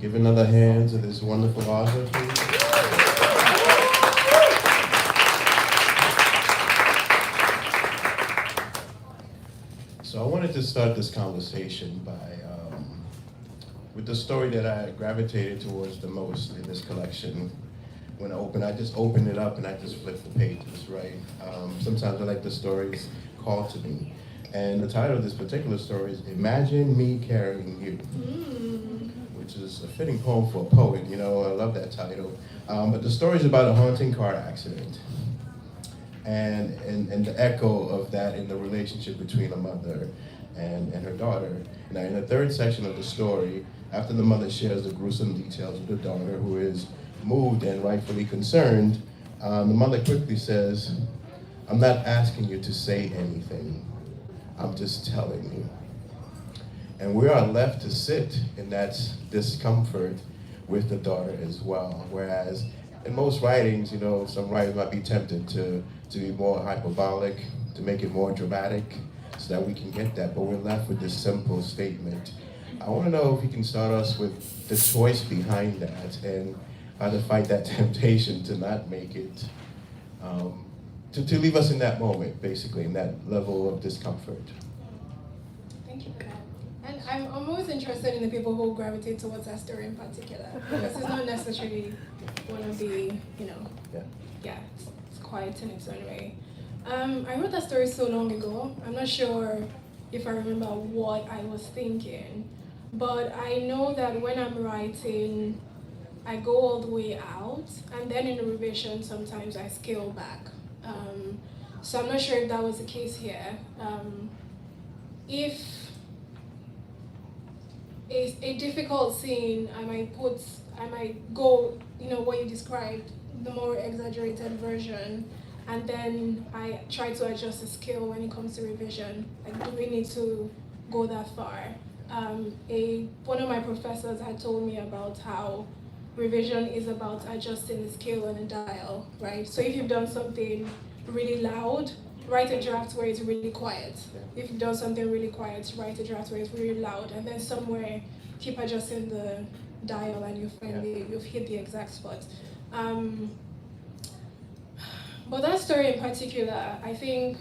Give another hand to this wonderful author, please. So I wanted to start this conversation with the story that I gravitated towards the most in this collection. When I just opened it up and I just flipped the pages, right? Sometimes I like the stories call to me. And the title of this particular story is Imagine Me Carrying You, which is a fitting poem for a poet. You know, I love that title. But the story is about a haunting car accident and the echo of that in the relationship between a mother and her daughter. Now, in the third section of the story, after the mother shares the gruesome details with the daughter, who is moved and rightfully concerned, the mother quickly says, "I'm not asking you to say anything. I'm just telling you." And we are left to sit in that discomfort with the daughter as well. Whereas in most writings, you know, some writers might be tempted to be more hyperbolic, to make it more dramatic, so that we can get that. But we're left with this simple statement. I want to know if you can start us with the choice behind that and how to fight that temptation to not make it, to leave us in that moment, basically, in that level of discomfort. Thank you for that. And I'm always interested in the people who gravitate towards that story in particular, because it's not necessarily one of the, yeah, it's quiet in its own way. I wrote that story so long ago. I'm not sure if I remember what I was thinking, but I know that when I'm writing, I go all the way out, and then in the revision, sometimes I scale back. So I'm not sure if that was the case here. If it's a difficult scene, I might go, what you described, the more exaggerated version, and then I try to adjust the scale when it comes to revision. Like, do we need to go that far? one of my professors had told me about how revision is about adjusting the scale on a dial, right? So if you've done something really loud, write a draft where it's really quiet. If you've done something really quiet, write a draft where it's really loud, and then somewhere keep adjusting the dial, and you finally you've hit the exact spot. But that story in particular, I think,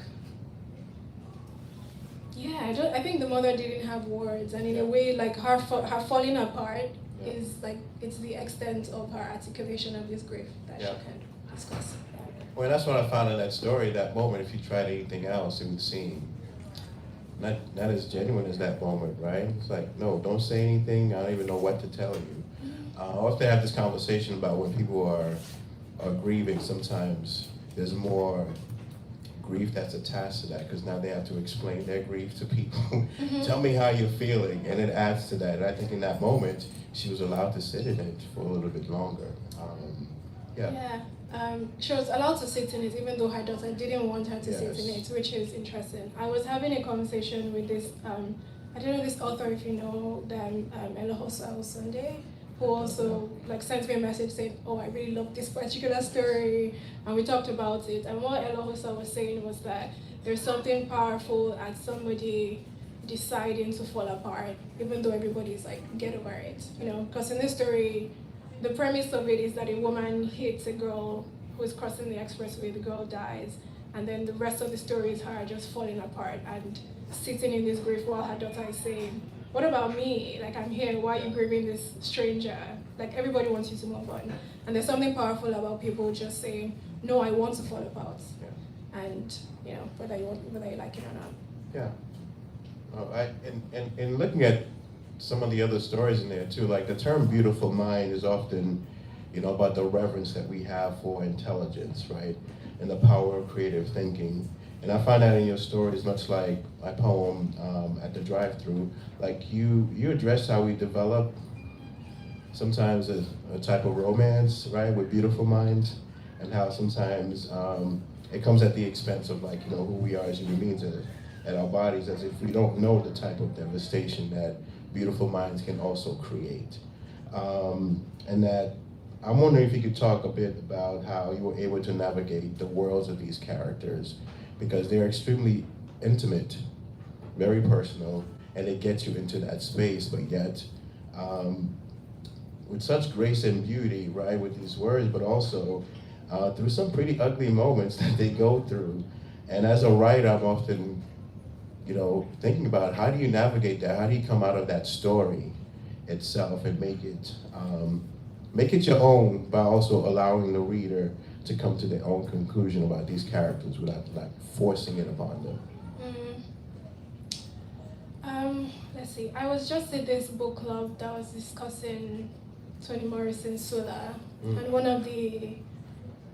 I think the mother didn't have words, and in a way, like her falling apart is like it's the extent of her articulation of this grief that she can discuss. Well, that's what I found in that story. That moment, if you tried anything else, it would seem not as genuine as that moment, right? It's like, no, don't say anything. I don't even know what to tell you. I often have this conversation about when people are grieving. Sometimes there's more grief that's attached to that because now they have to explain their grief to people. Tell me how you're feeling, and it adds to that. And I think in that moment, she was allowed to sit in it for a little bit longer. She was allowed to sit in it, even though her daughter didn't want her to sit in it, which is interesting. I was having a conversation with this, I don't know this author, if you know them, Elohosa Sunday, who also sent me a message saying, oh, I really love this particular story, and we talked about it. And what Elohosa was saying was that there's something powerful at somebody deciding to fall apart, even though everybody's like, get over it, because in this story, the premise of it is that a woman hits a girl who is crossing the expressway, the girl dies, and then the rest of the story is her just falling apart and sitting in this grief while her daughter is saying, what about me? Like, I'm here, why are you grieving this stranger? Like, everybody wants you to move on. And there's something powerful about people just saying, no, I want to fall apart. And, whether you like it or not. Yeah. And looking at some of the other stories in there too, like the term beautiful mind is often, about the reverence that we have for intelligence, right? And the power of creative thinking. And I find that in your stories, much like my poem, At the Drive-Thru, like you address how we develop sometimes a type of romance, right, with beautiful minds, and how sometimes it comes at the expense of who we are as human beings and our bodies, as if we don't know the type of devastation that beautiful minds can also create. And that I'm wondering if you could talk a bit about how you were able to navigate the worlds of these characters, because they're extremely intimate, very personal, and it gets you into that space, but yet with such grace and beauty, right, with these words, but also through some pretty ugly moments that they go through. And as a writer, I'm often thinking about how do you navigate that? How do you come out of that story itself and make it your own, by also allowing the reader to come to their own conclusion about these characters without forcing it upon them? Let's see. I was just in this book club that was discussing Toni Morrison's Sula, and one of the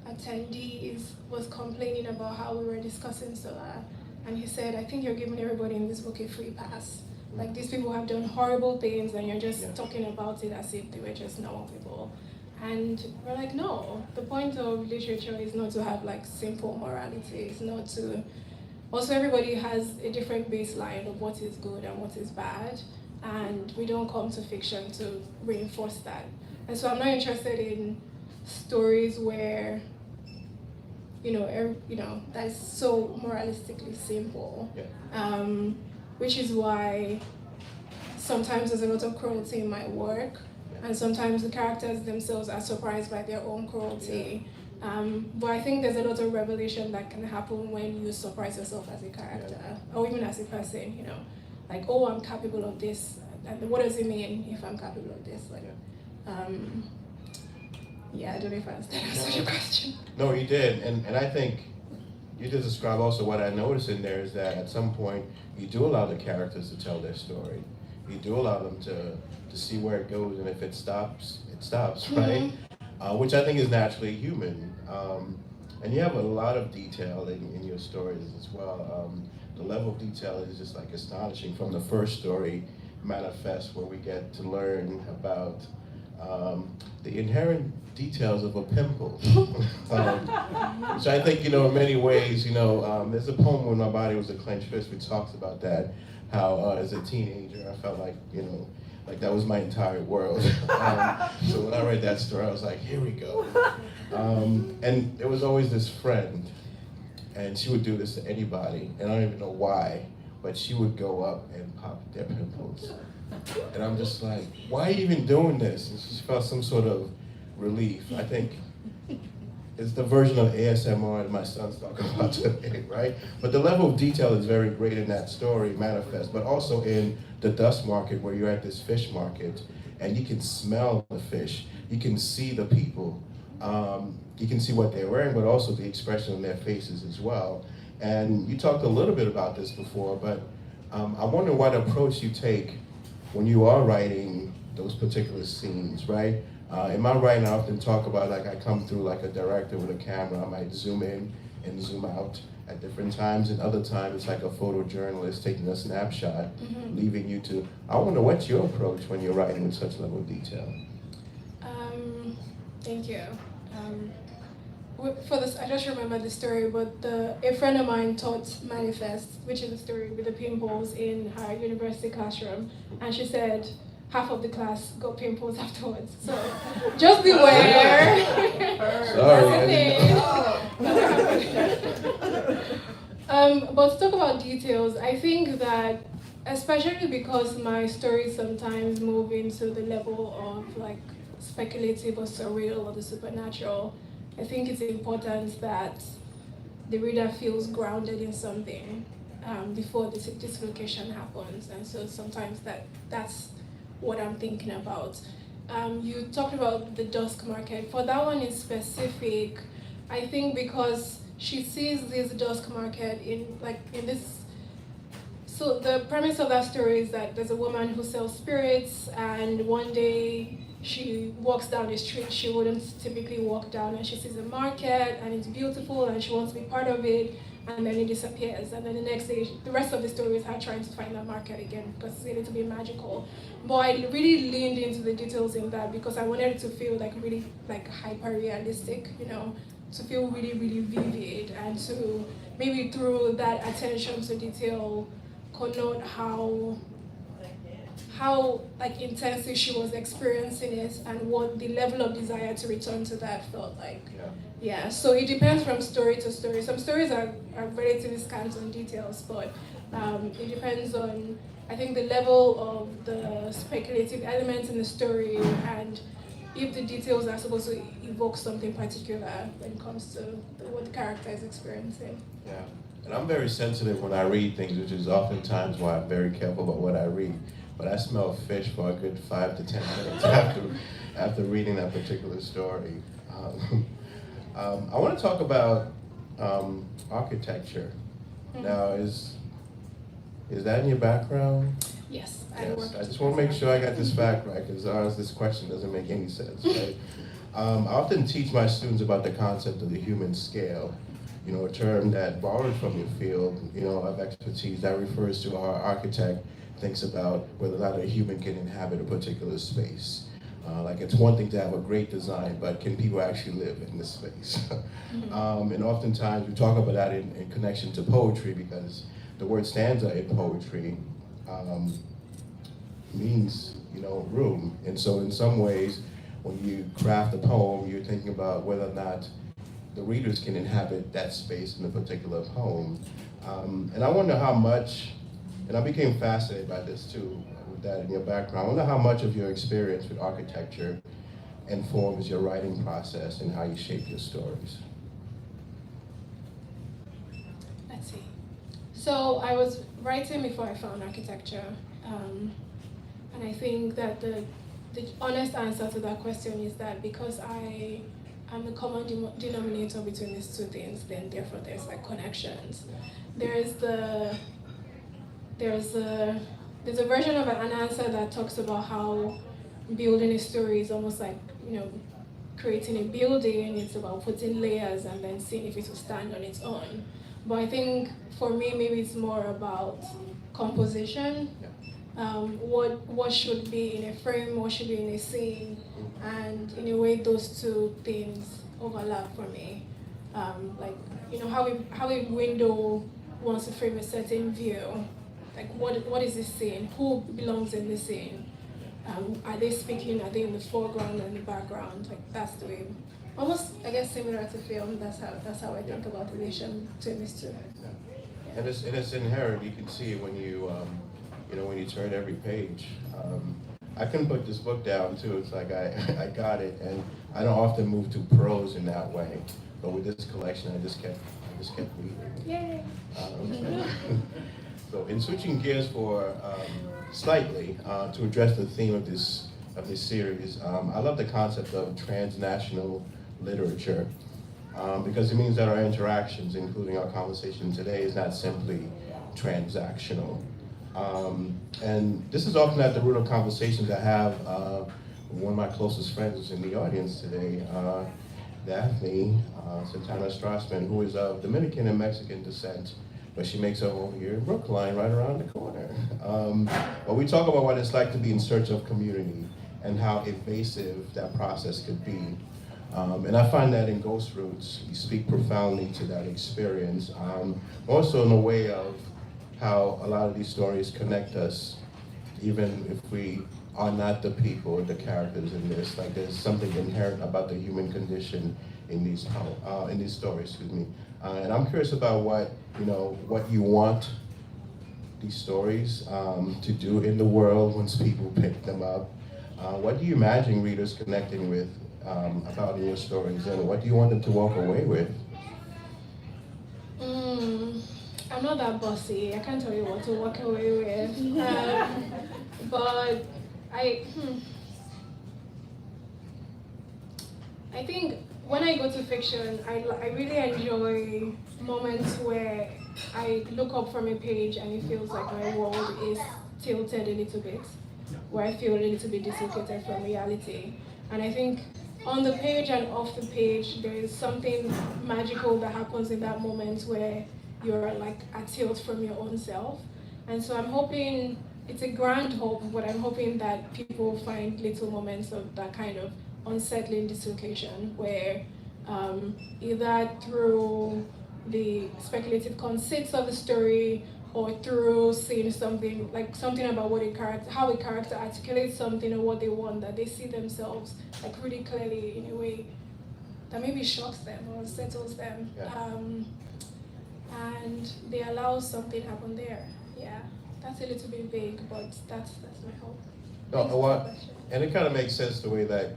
attendees was complaining about how we were discussing Sula. And he said, I think you're giving everybody in this book a free pass. Like, these people have done horrible things and you're just talking about it as if they were just normal people. And we're like, no, the point of literature is not to have simple morality. It's not to, also everybody has a different baseline of what is good and what is bad. And we don't come to fiction to reinforce that. And so I'm not interested in stories where that's so moralistically simple, which is why sometimes there's a lot of cruelty in my work, and sometimes the characters themselves are surprised by their own cruelty. But I think there's a lot of revelation that can happen when you surprise yourself as a character, or even as a person, like, oh, I'm capable of this, and what does it mean if I'm capable of this? I don't know if I answered your question. No, you did, and I think you did describe also what I noticed in there is that at some point you do allow the characters to tell their story. You do allow them to see where it goes, and if it stops, it stops, right? Which I think is naturally human. And you have a lot of detail in your stories as well. The level of detail is just astonishing. From the first story, Manifest, where we get to learn about the inherent details of a pimple, which I think, in many ways, there's a poem When My Body Was a Clenched Fist which talks about that, how as a teenager I felt like, like that was my entire world. So when I read that story, I was like, here we go. And there was always this friend, and she would do this to anybody, and I don't even know why, but she would go up and pop their pimples. And I'm just like, why are you even doing this? And she felt some sort of relief. I think it's the version of ASMR that my son's talking about today, right? But the level of detail is very great in that story, manifest, but also in the dust market where you're at this fish market and you can smell the fish, you can see the people, you can see what they're wearing, but also the expression on their faces as well. And you talked a little bit about this before, but I wonder what approach you take when you are writing those particular scenes, right? In my writing, I often talk about, like, I come through like a director with a camera. I might zoom in and zoom out at different times, and other times it's like a photojournalist taking a snapshot, leaving you to, I wonder what's your approach when you're writing with such level of detail? Thank you. For this, I just remember the story, but a friend of mine taught Manifest, which is a story with the pimples in her university classroom, and she said half of the class got pimples afterwards. So just beware. But to talk about details, I think that, especially because my stories sometimes move into the level of like speculative or surreal or the supernatural, I think it's important that the reader feels grounded in something before this dislocation happens. And so sometimes that's what I'm thinking about. You talked about the dusk market. For that one in specific, I think because she sees this dusk market in this. So the premise of that story is that there's a woman who sells spirits, and one day she walks down the street she wouldn't typically walk down, and she sees a market and it's beautiful and she wants to be part of it, and then it disappears, and then the next day the rest of the story is her trying to find that market again because it's going to be magical. But I really leaned into the details in that because I wanted it to feel like really like hyper realistic, to feel really, really vivid, and to maybe through that attention to detail connote how like intensely she was experiencing it and what the level of desire to return to that felt like. Yeah, so it depends from story to story. Some stories are relatively scant on details, but it depends on, I think, the level of the speculative elements in the story and if the details are supposed to evoke something particular when it comes to what the character is experiencing. Yeah, and I'm very sensitive when I read things, which is oftentimes why I'm very careful about what I read. But I smell fish for a good 5 to 10 minutes after reading that particular story. I want to talk about architecture. Now, is that in your background? Yes, Yes. I just want to make sure I got this fact right, because otherwise this question doesn't make any sense, right? I often teach my students about the concept of the human scale, a term that borrowed from your field, of expertise that refers to how an architect thinks about whether or not a human can inhabit a particular space. Like, it's one thing to have a great design, but can people actually live in this space? And oftentimes we talk about that in connection to poetry, because the word stanza in poetry means, room. And so in some ways, when you craft a poem, you're thinking about whether or not the readers can inhabit that space in a particular poem. And I wonder how much, and I became fascinated by this too, with that in your background. I wonder how much of your experience with architecture informs your writing process and how you shape your stories. Let's see. So I was writing before I found architecture, and I think that the honest answer to that question is that because I am the common denominator between these two things, then therefore there's like connections. There's a version of an answer that talks about how building a story is almost like, creating a building. It's about putting layers and then seeing if it will stand on its own. But I think for me, maybe it's more about composition. what should be in a frame, what should be in a scene, and in a way those two things overlap for me. Like, how a window wants to frame a certain view. Like, what is this scene? Who belongs in this scene? Are they speaking? Are they in the foreground and the background? Like, that's the way. Almost, I guess, similar to film. That's how I think about relation to these two. And it's inherent. You can see it when you when you turn every page. I couldn't put this book down too. It's like I got it, and I don't often move to prose in that way. But with this collection, I just kept reading. Yay! So in switching gears for slightly to address the theme of this series, I love the concept of transnational literature because it means that our interactions, including our conversation today, is not simply transactional. And this is often at the root of conversations I have. One of my closest friends is in the audience today, Daphne Santana Strassman, who is of Dominican and Mexican descent, but she makes her home here in Brookline, right around the corner. But we talk about what it's like to be in search of community and how evasive that process could be. And I find that in Ghost Roots, you speak profoundly to that experience, also in a way of how a lot of these stories connect us, even if we are not the people, the characters in this. Like, there's something inherent about the human condition in these stories, excuse me. And I'm curious about what you want these stories to do in the world once people pick them up. What do you imagine readers connecting with about your stories, and what do you want them to walk away with? I'm not that bossy. I can't tell you what to walk away with. But I think when I go to fiction, I really enjoy moments where I look up from a page and it feels like my world is tilted a little bit, where I feel a little bit dislocated from reality. And I think on the page and off the page, there is something magical that happens in that moment where you're like at tilt from your own self. And so I'm hoping, it's a grand hope, but I'm hoping that people find little moments of that kind of unsettling dislocation where either through the speculative conceits of the story or through seeing something about how a character articulates something or what they want, that they see themselves like really clearly in a way that maybe shocks them or unsettles them. Yeah. And they allow something happen there. Yeah, that's a little bit vague, but that's my hope. And it kind of makes sense the way that,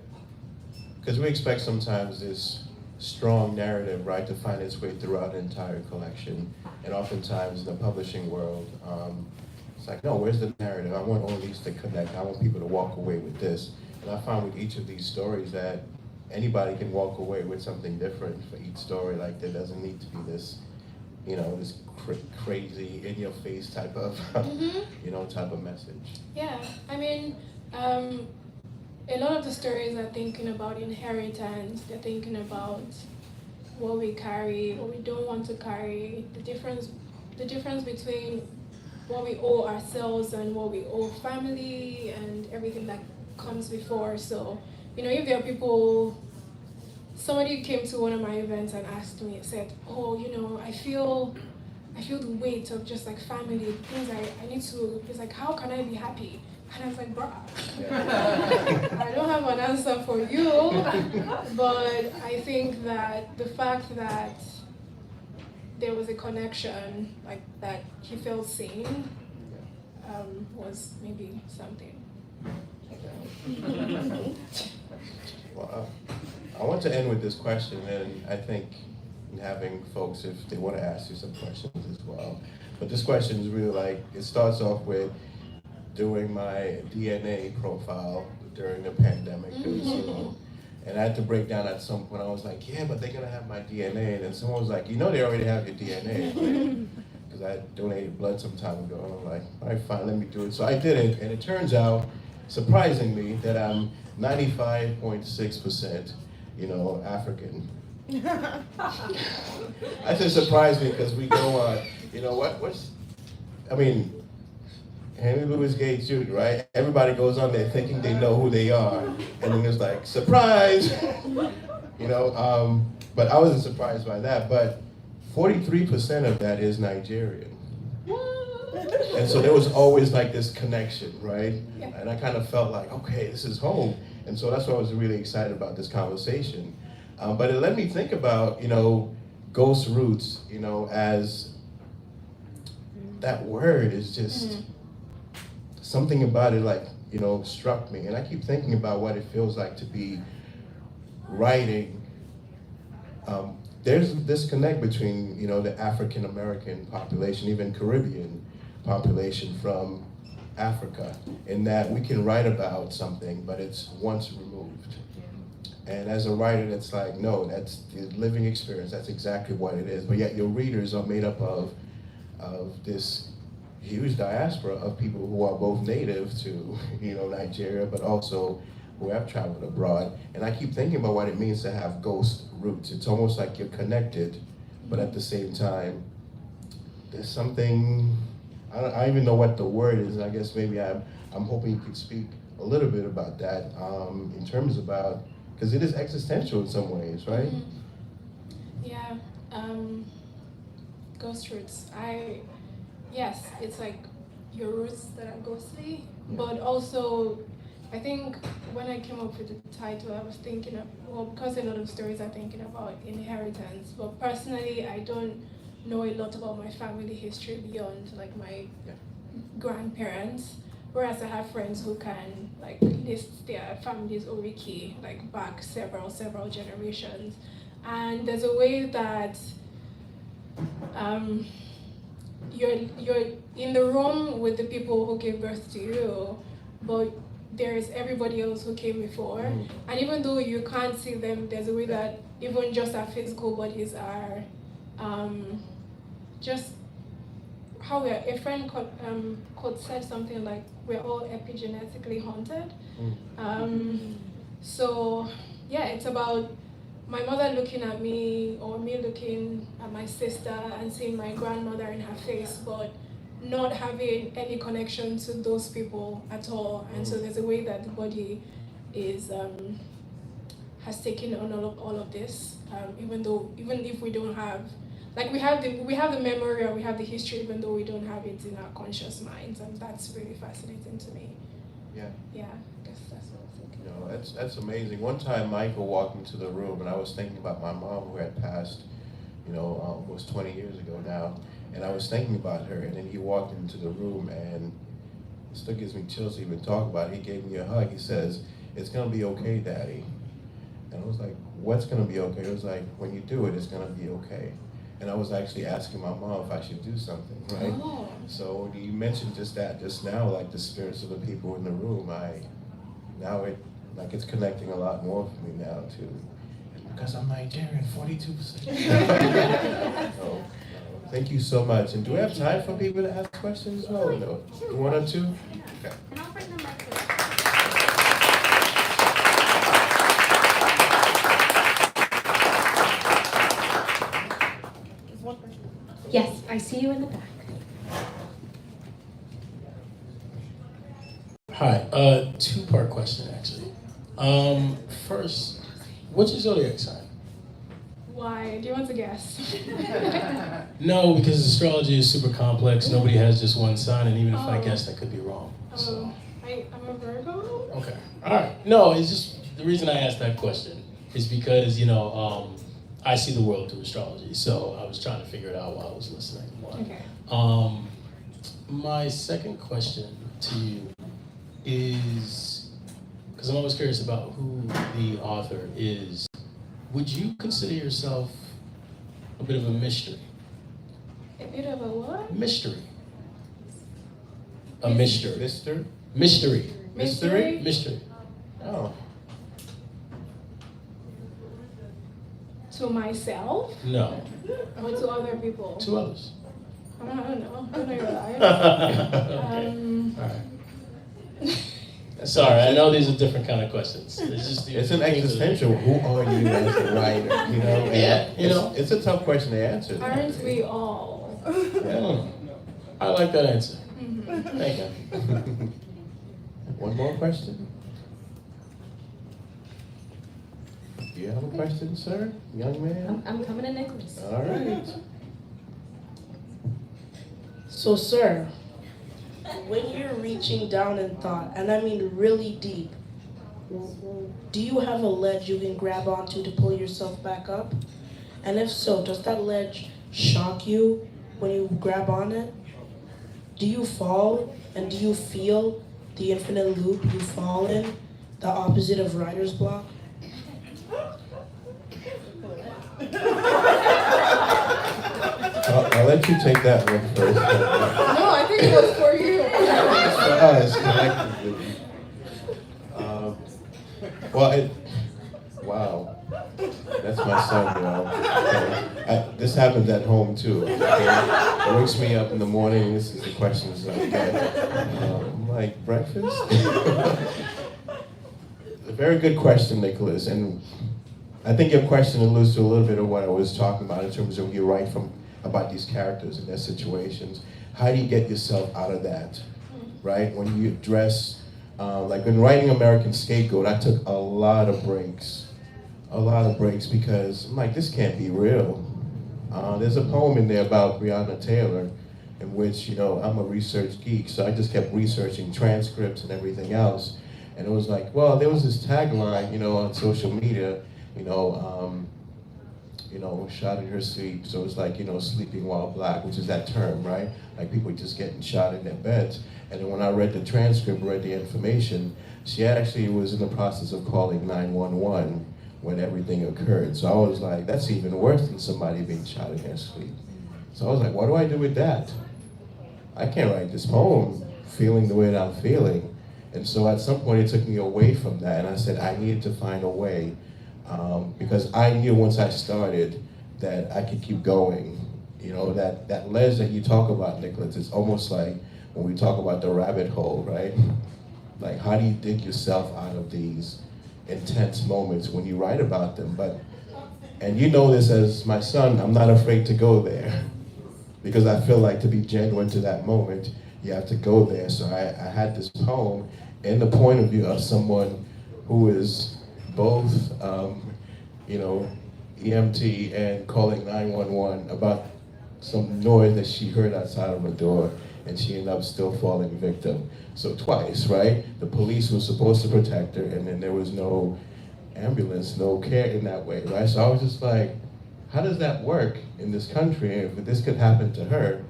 because we expect sometimes this strong narrative, right, to find its way throughout an entire collection, and oftentimes in the publishing world, it's like, no, where's the narrative? I want all these to connect. I want people to walk away with this. And I find with each of these stories that anybody can walk away with something different for each story. Like, there doesn't need to be this, this crazy in-your-face type of, type of message. Yeah, I mean, a lot of the stories are thinking about inheritance. They're thinking about what we carry, what we don't want to carry, the difference between what we owe ourselves and what we owe family and everything that comes before. So, if there are people. Somebody came to one of my events and asked me, said, I feel the weight of just like family, things I need to, it's like, how can I be happy? And I was like, bruh, I don't have an answer for you, but I think that the fact that there was a connection, like that he felt seen, was maybe something. Well, I want to end with this question, and I think having folks, if they want to ask you some questions as well. But this question is really like, it starts off with doing my DNA profile during the pandemic. And I had to break down at some point. I was like, yeah, but they're going to have my DNA. And then someone was like, they already have your DNA. Because I donated blood some time ago. And I'm like, all right, fine, let me do it. So I did it, and it turns out, surprisingly, that I'm 95.6%, African. I just surprised me because we go on, Henry Louis Gates Jr., right? Everybody goes on there thinking they know who they are, and then it's like, surprise! But I wasn't surprised by that, but 43% of that is Nigerian. And so there was always like this connection, right? Yeah. And I kind of felt like, okay, this is home. And so that's why I was really excited about this conversation. But it led me think about, ghost roots, as that word is just something about it, like, struck me. And I keep thinking about what it feels like to be writing. There's a disconnect between, the African American population, even Caribbean population from Africa, in that we can write about something, but it's once removed. And as a writer, that's like, no, that's the living experience. That's exactly what it is. But yet your readers are made up of this huge diaspora of people who are both native to, Nigeria, but also who have traveled abroad. And I keep thinking about what it means to have ghost roots. It's almost like you're connected, but at the same time, there's something, I don't even know what the word is. I guess maybe I'm hoping you could speak a little bit about that in terms about, because it is existential in some ways, right? Yeah, ghost roots. Yes, it's like your roots that are ghostly, but also, I think when I came up with the title, I was thinking of, because a lot of stories are thinking about inheritance, but personally, I don't know a lot about my family history beyond like my grandparents, whereas I have friends who can like list their family's oriki like back several generations, and there's a way that you're in the room with the people who gave birth to you, but there's everybody else who came before, and even though you can't see them, there's a way that even just our physical bodies are just how a friend could said something like we're all epigenetically haunted. So yeah, it's about my mother looking at me or me looking at my sister and seeing my grandmother in her face, but not having any connection to those people at all. And so there's a way that the body is has taken on all of this, even if we don't have, like we have the memory or we have the history, even though we don't have it in our conscious minds, and that's really fascinating to me. Yeah. Yeah, I guess that's what I'm thinking. That's amazing. One time Michael walked into the room and I was thinking about my mom who had passed, was 20 years ago now. And I was thinking about her, and then he walked into the room, and it still gives me chills to even talk about it. He gave me a hug. He says, "It's gonna be okay, Daddy." And I was like, "What's gonna be okay?" It was like, "When you do it, it's gonna be okay." And I was actually asking my mom if I should do something, right? Oh. So when you mentioned just now, like the spirits of the people in the room, it's connecting a lot more for me now too. And because I'm Nigerian, 42%. So, thank you so much. And do we have time for people to ask questions as well? No. One or two? Okay. And I'll bring them back to Yes, I see you in the back. Hi, two-part question actually. First, what's your zodiac sign? Why? Do you want to guess? No, because astrology is super complex. Nobody has just one sign, and even if I Oh. guess, that could be wrong. So. I'm a Virgo. Okay. All right. No, it's just the reason I asked that question is because I see the world through astrology, so I was trying to figure it out while I was listening. Okay. My second question to you is, because I'm always curious about who the author is, would you consider yourself a bit of a mystery? A bit of a what? Mystery. A mystery. Mr. Mystery. Mystery? Mystery. Oh. To myself No. or to other people? Two others. I don't know. I don't know your life. All right. Sorry, I know these are different kind of questions. It's an existential. Who are you as a writer? And Yeah, it's a tough question to answer. Aren't we all? Yeah. I like that answer. Thank you. One more question? Do you have a question, sir, young man? I'm coming to Nicholas. All right. So, sir, when you're reaching down in thought, and I mean really deep, do you have a ledge you can grab onto to pull yourself back up? And if so, does that ledge shock you when you grab on it? Do you fall, and do you feel the infinite loop you fall in, the opposite of writer's block? I'll let you take that one first. No, I think it was for you. It's for us collectively. Wow. That's my son, Okay. This happens at home too. Okay? It wakes me up in the morning. This is the questions I get. I'm like, breakfast? A very good question, Nicholas. And I think your question alludes to a little bit of what I was talking about in terms of when you write about these characters and their situations. How do you get yourself out of that, right? When you address, like when writing American Scapegoat, I took a lot of breaks because I'm like, this can't be real. There's a poem in there about Breonna Taylor in which, I'm a research geek, so I just kept researching transcripts and everything else. And it was like, well, there was this tagline, on social media, shot in her sleep. So it's like, sleeping while black, which is that term, right? Like people just getting shot in their beds. And then when I read the transcript, read the information, she actually was in the process of calling 911 when everything occurred. So I was like, that's even worse than somebody being shot in their sleep. So I was like, what do I do with that? I can't write this poem feeling the way that I'm feeling. And so at some point it took me away from that, and I said I needed to find a way, because I knew once I started that I could keep going. That ledge that you talk about, Nicholas, it's almost like when we talk about the rabbit hole, right? Like, how do you dig yourself out of these intense moments when you write about them? And you know this as my son, I'm not afraid to go there, because I feel like to be genuine to that moment, you have to go there. So I had this poem in the point of view of someone who is both, EMT and calling 911 about some noise that she heard outside of her door, and she ended up still falling victim. So twice, right? The police were supposed to protect her, and then there was no ambulance, no care in that way, right? So I was just like, how does that work in this country? If this could happen to her,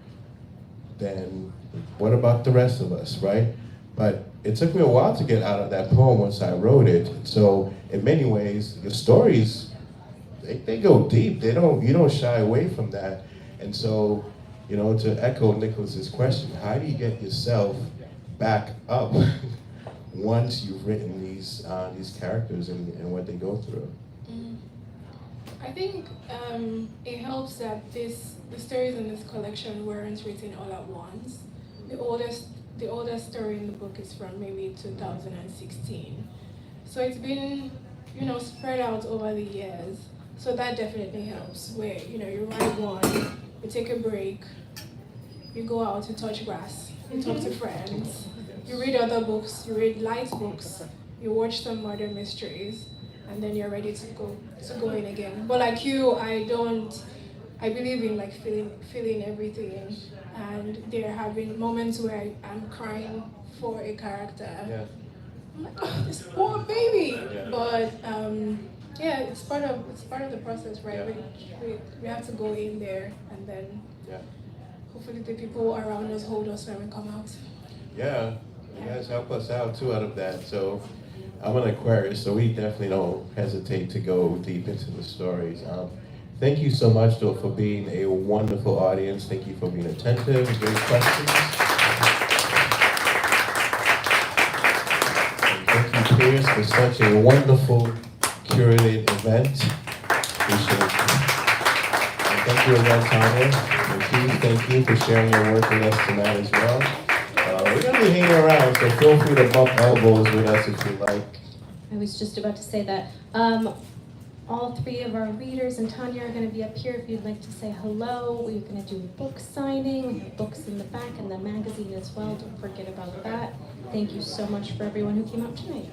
then what about the rest of us, right? But it took me a while to get out of that poem once I wrote it. So in many ways, the stories, they go deep. You don't shy away from that. And so, to echo Nicholas's question, how do you get yourself back up once you've written these characters and what they go through? I think it helps that the stories in this collection weren't written all at once. The oldest story in the book is from maybe 2016. So it's been, spread out over the years. So that definitely helps, where, you write one, you take a break, you go out to touch grass, you talk to friends, you read other books, you read light books, you watch some murder mysteries, and then you're ready to go in again. But like you, I believe in like feeling everything, and there have been moments where I'm crying for a character. Yeah. I'm like, oh, this poor baby. Yeah. But it's part of the process, right? Yeah. We have to go in there, and then Yeah. hopefully the people around us hold us when we come out. Yeah, you guys help us out too out of that. So I'm an Aquarius, so we definitely don't hesitate to go deep into the stories. Thank you so much, though, for being a wonderful audience. Thank you for being attentive, great questions. And thank you, Pierce, for such a wonderful curated event. Appreciate it. And thank you again, Tanya. And Keith, thank you for sharing your work with us tonight as well. We're going to be hanging around, so feel free to bump elbows with us if you like. I was just about to say that. All three of our readers and Tanya are going to be up here if you'd like to say hello. We're going to do a book signing. We have books in the back and the magazine as well. Don't forget about that. Thank you so much for everyone who came out tonight.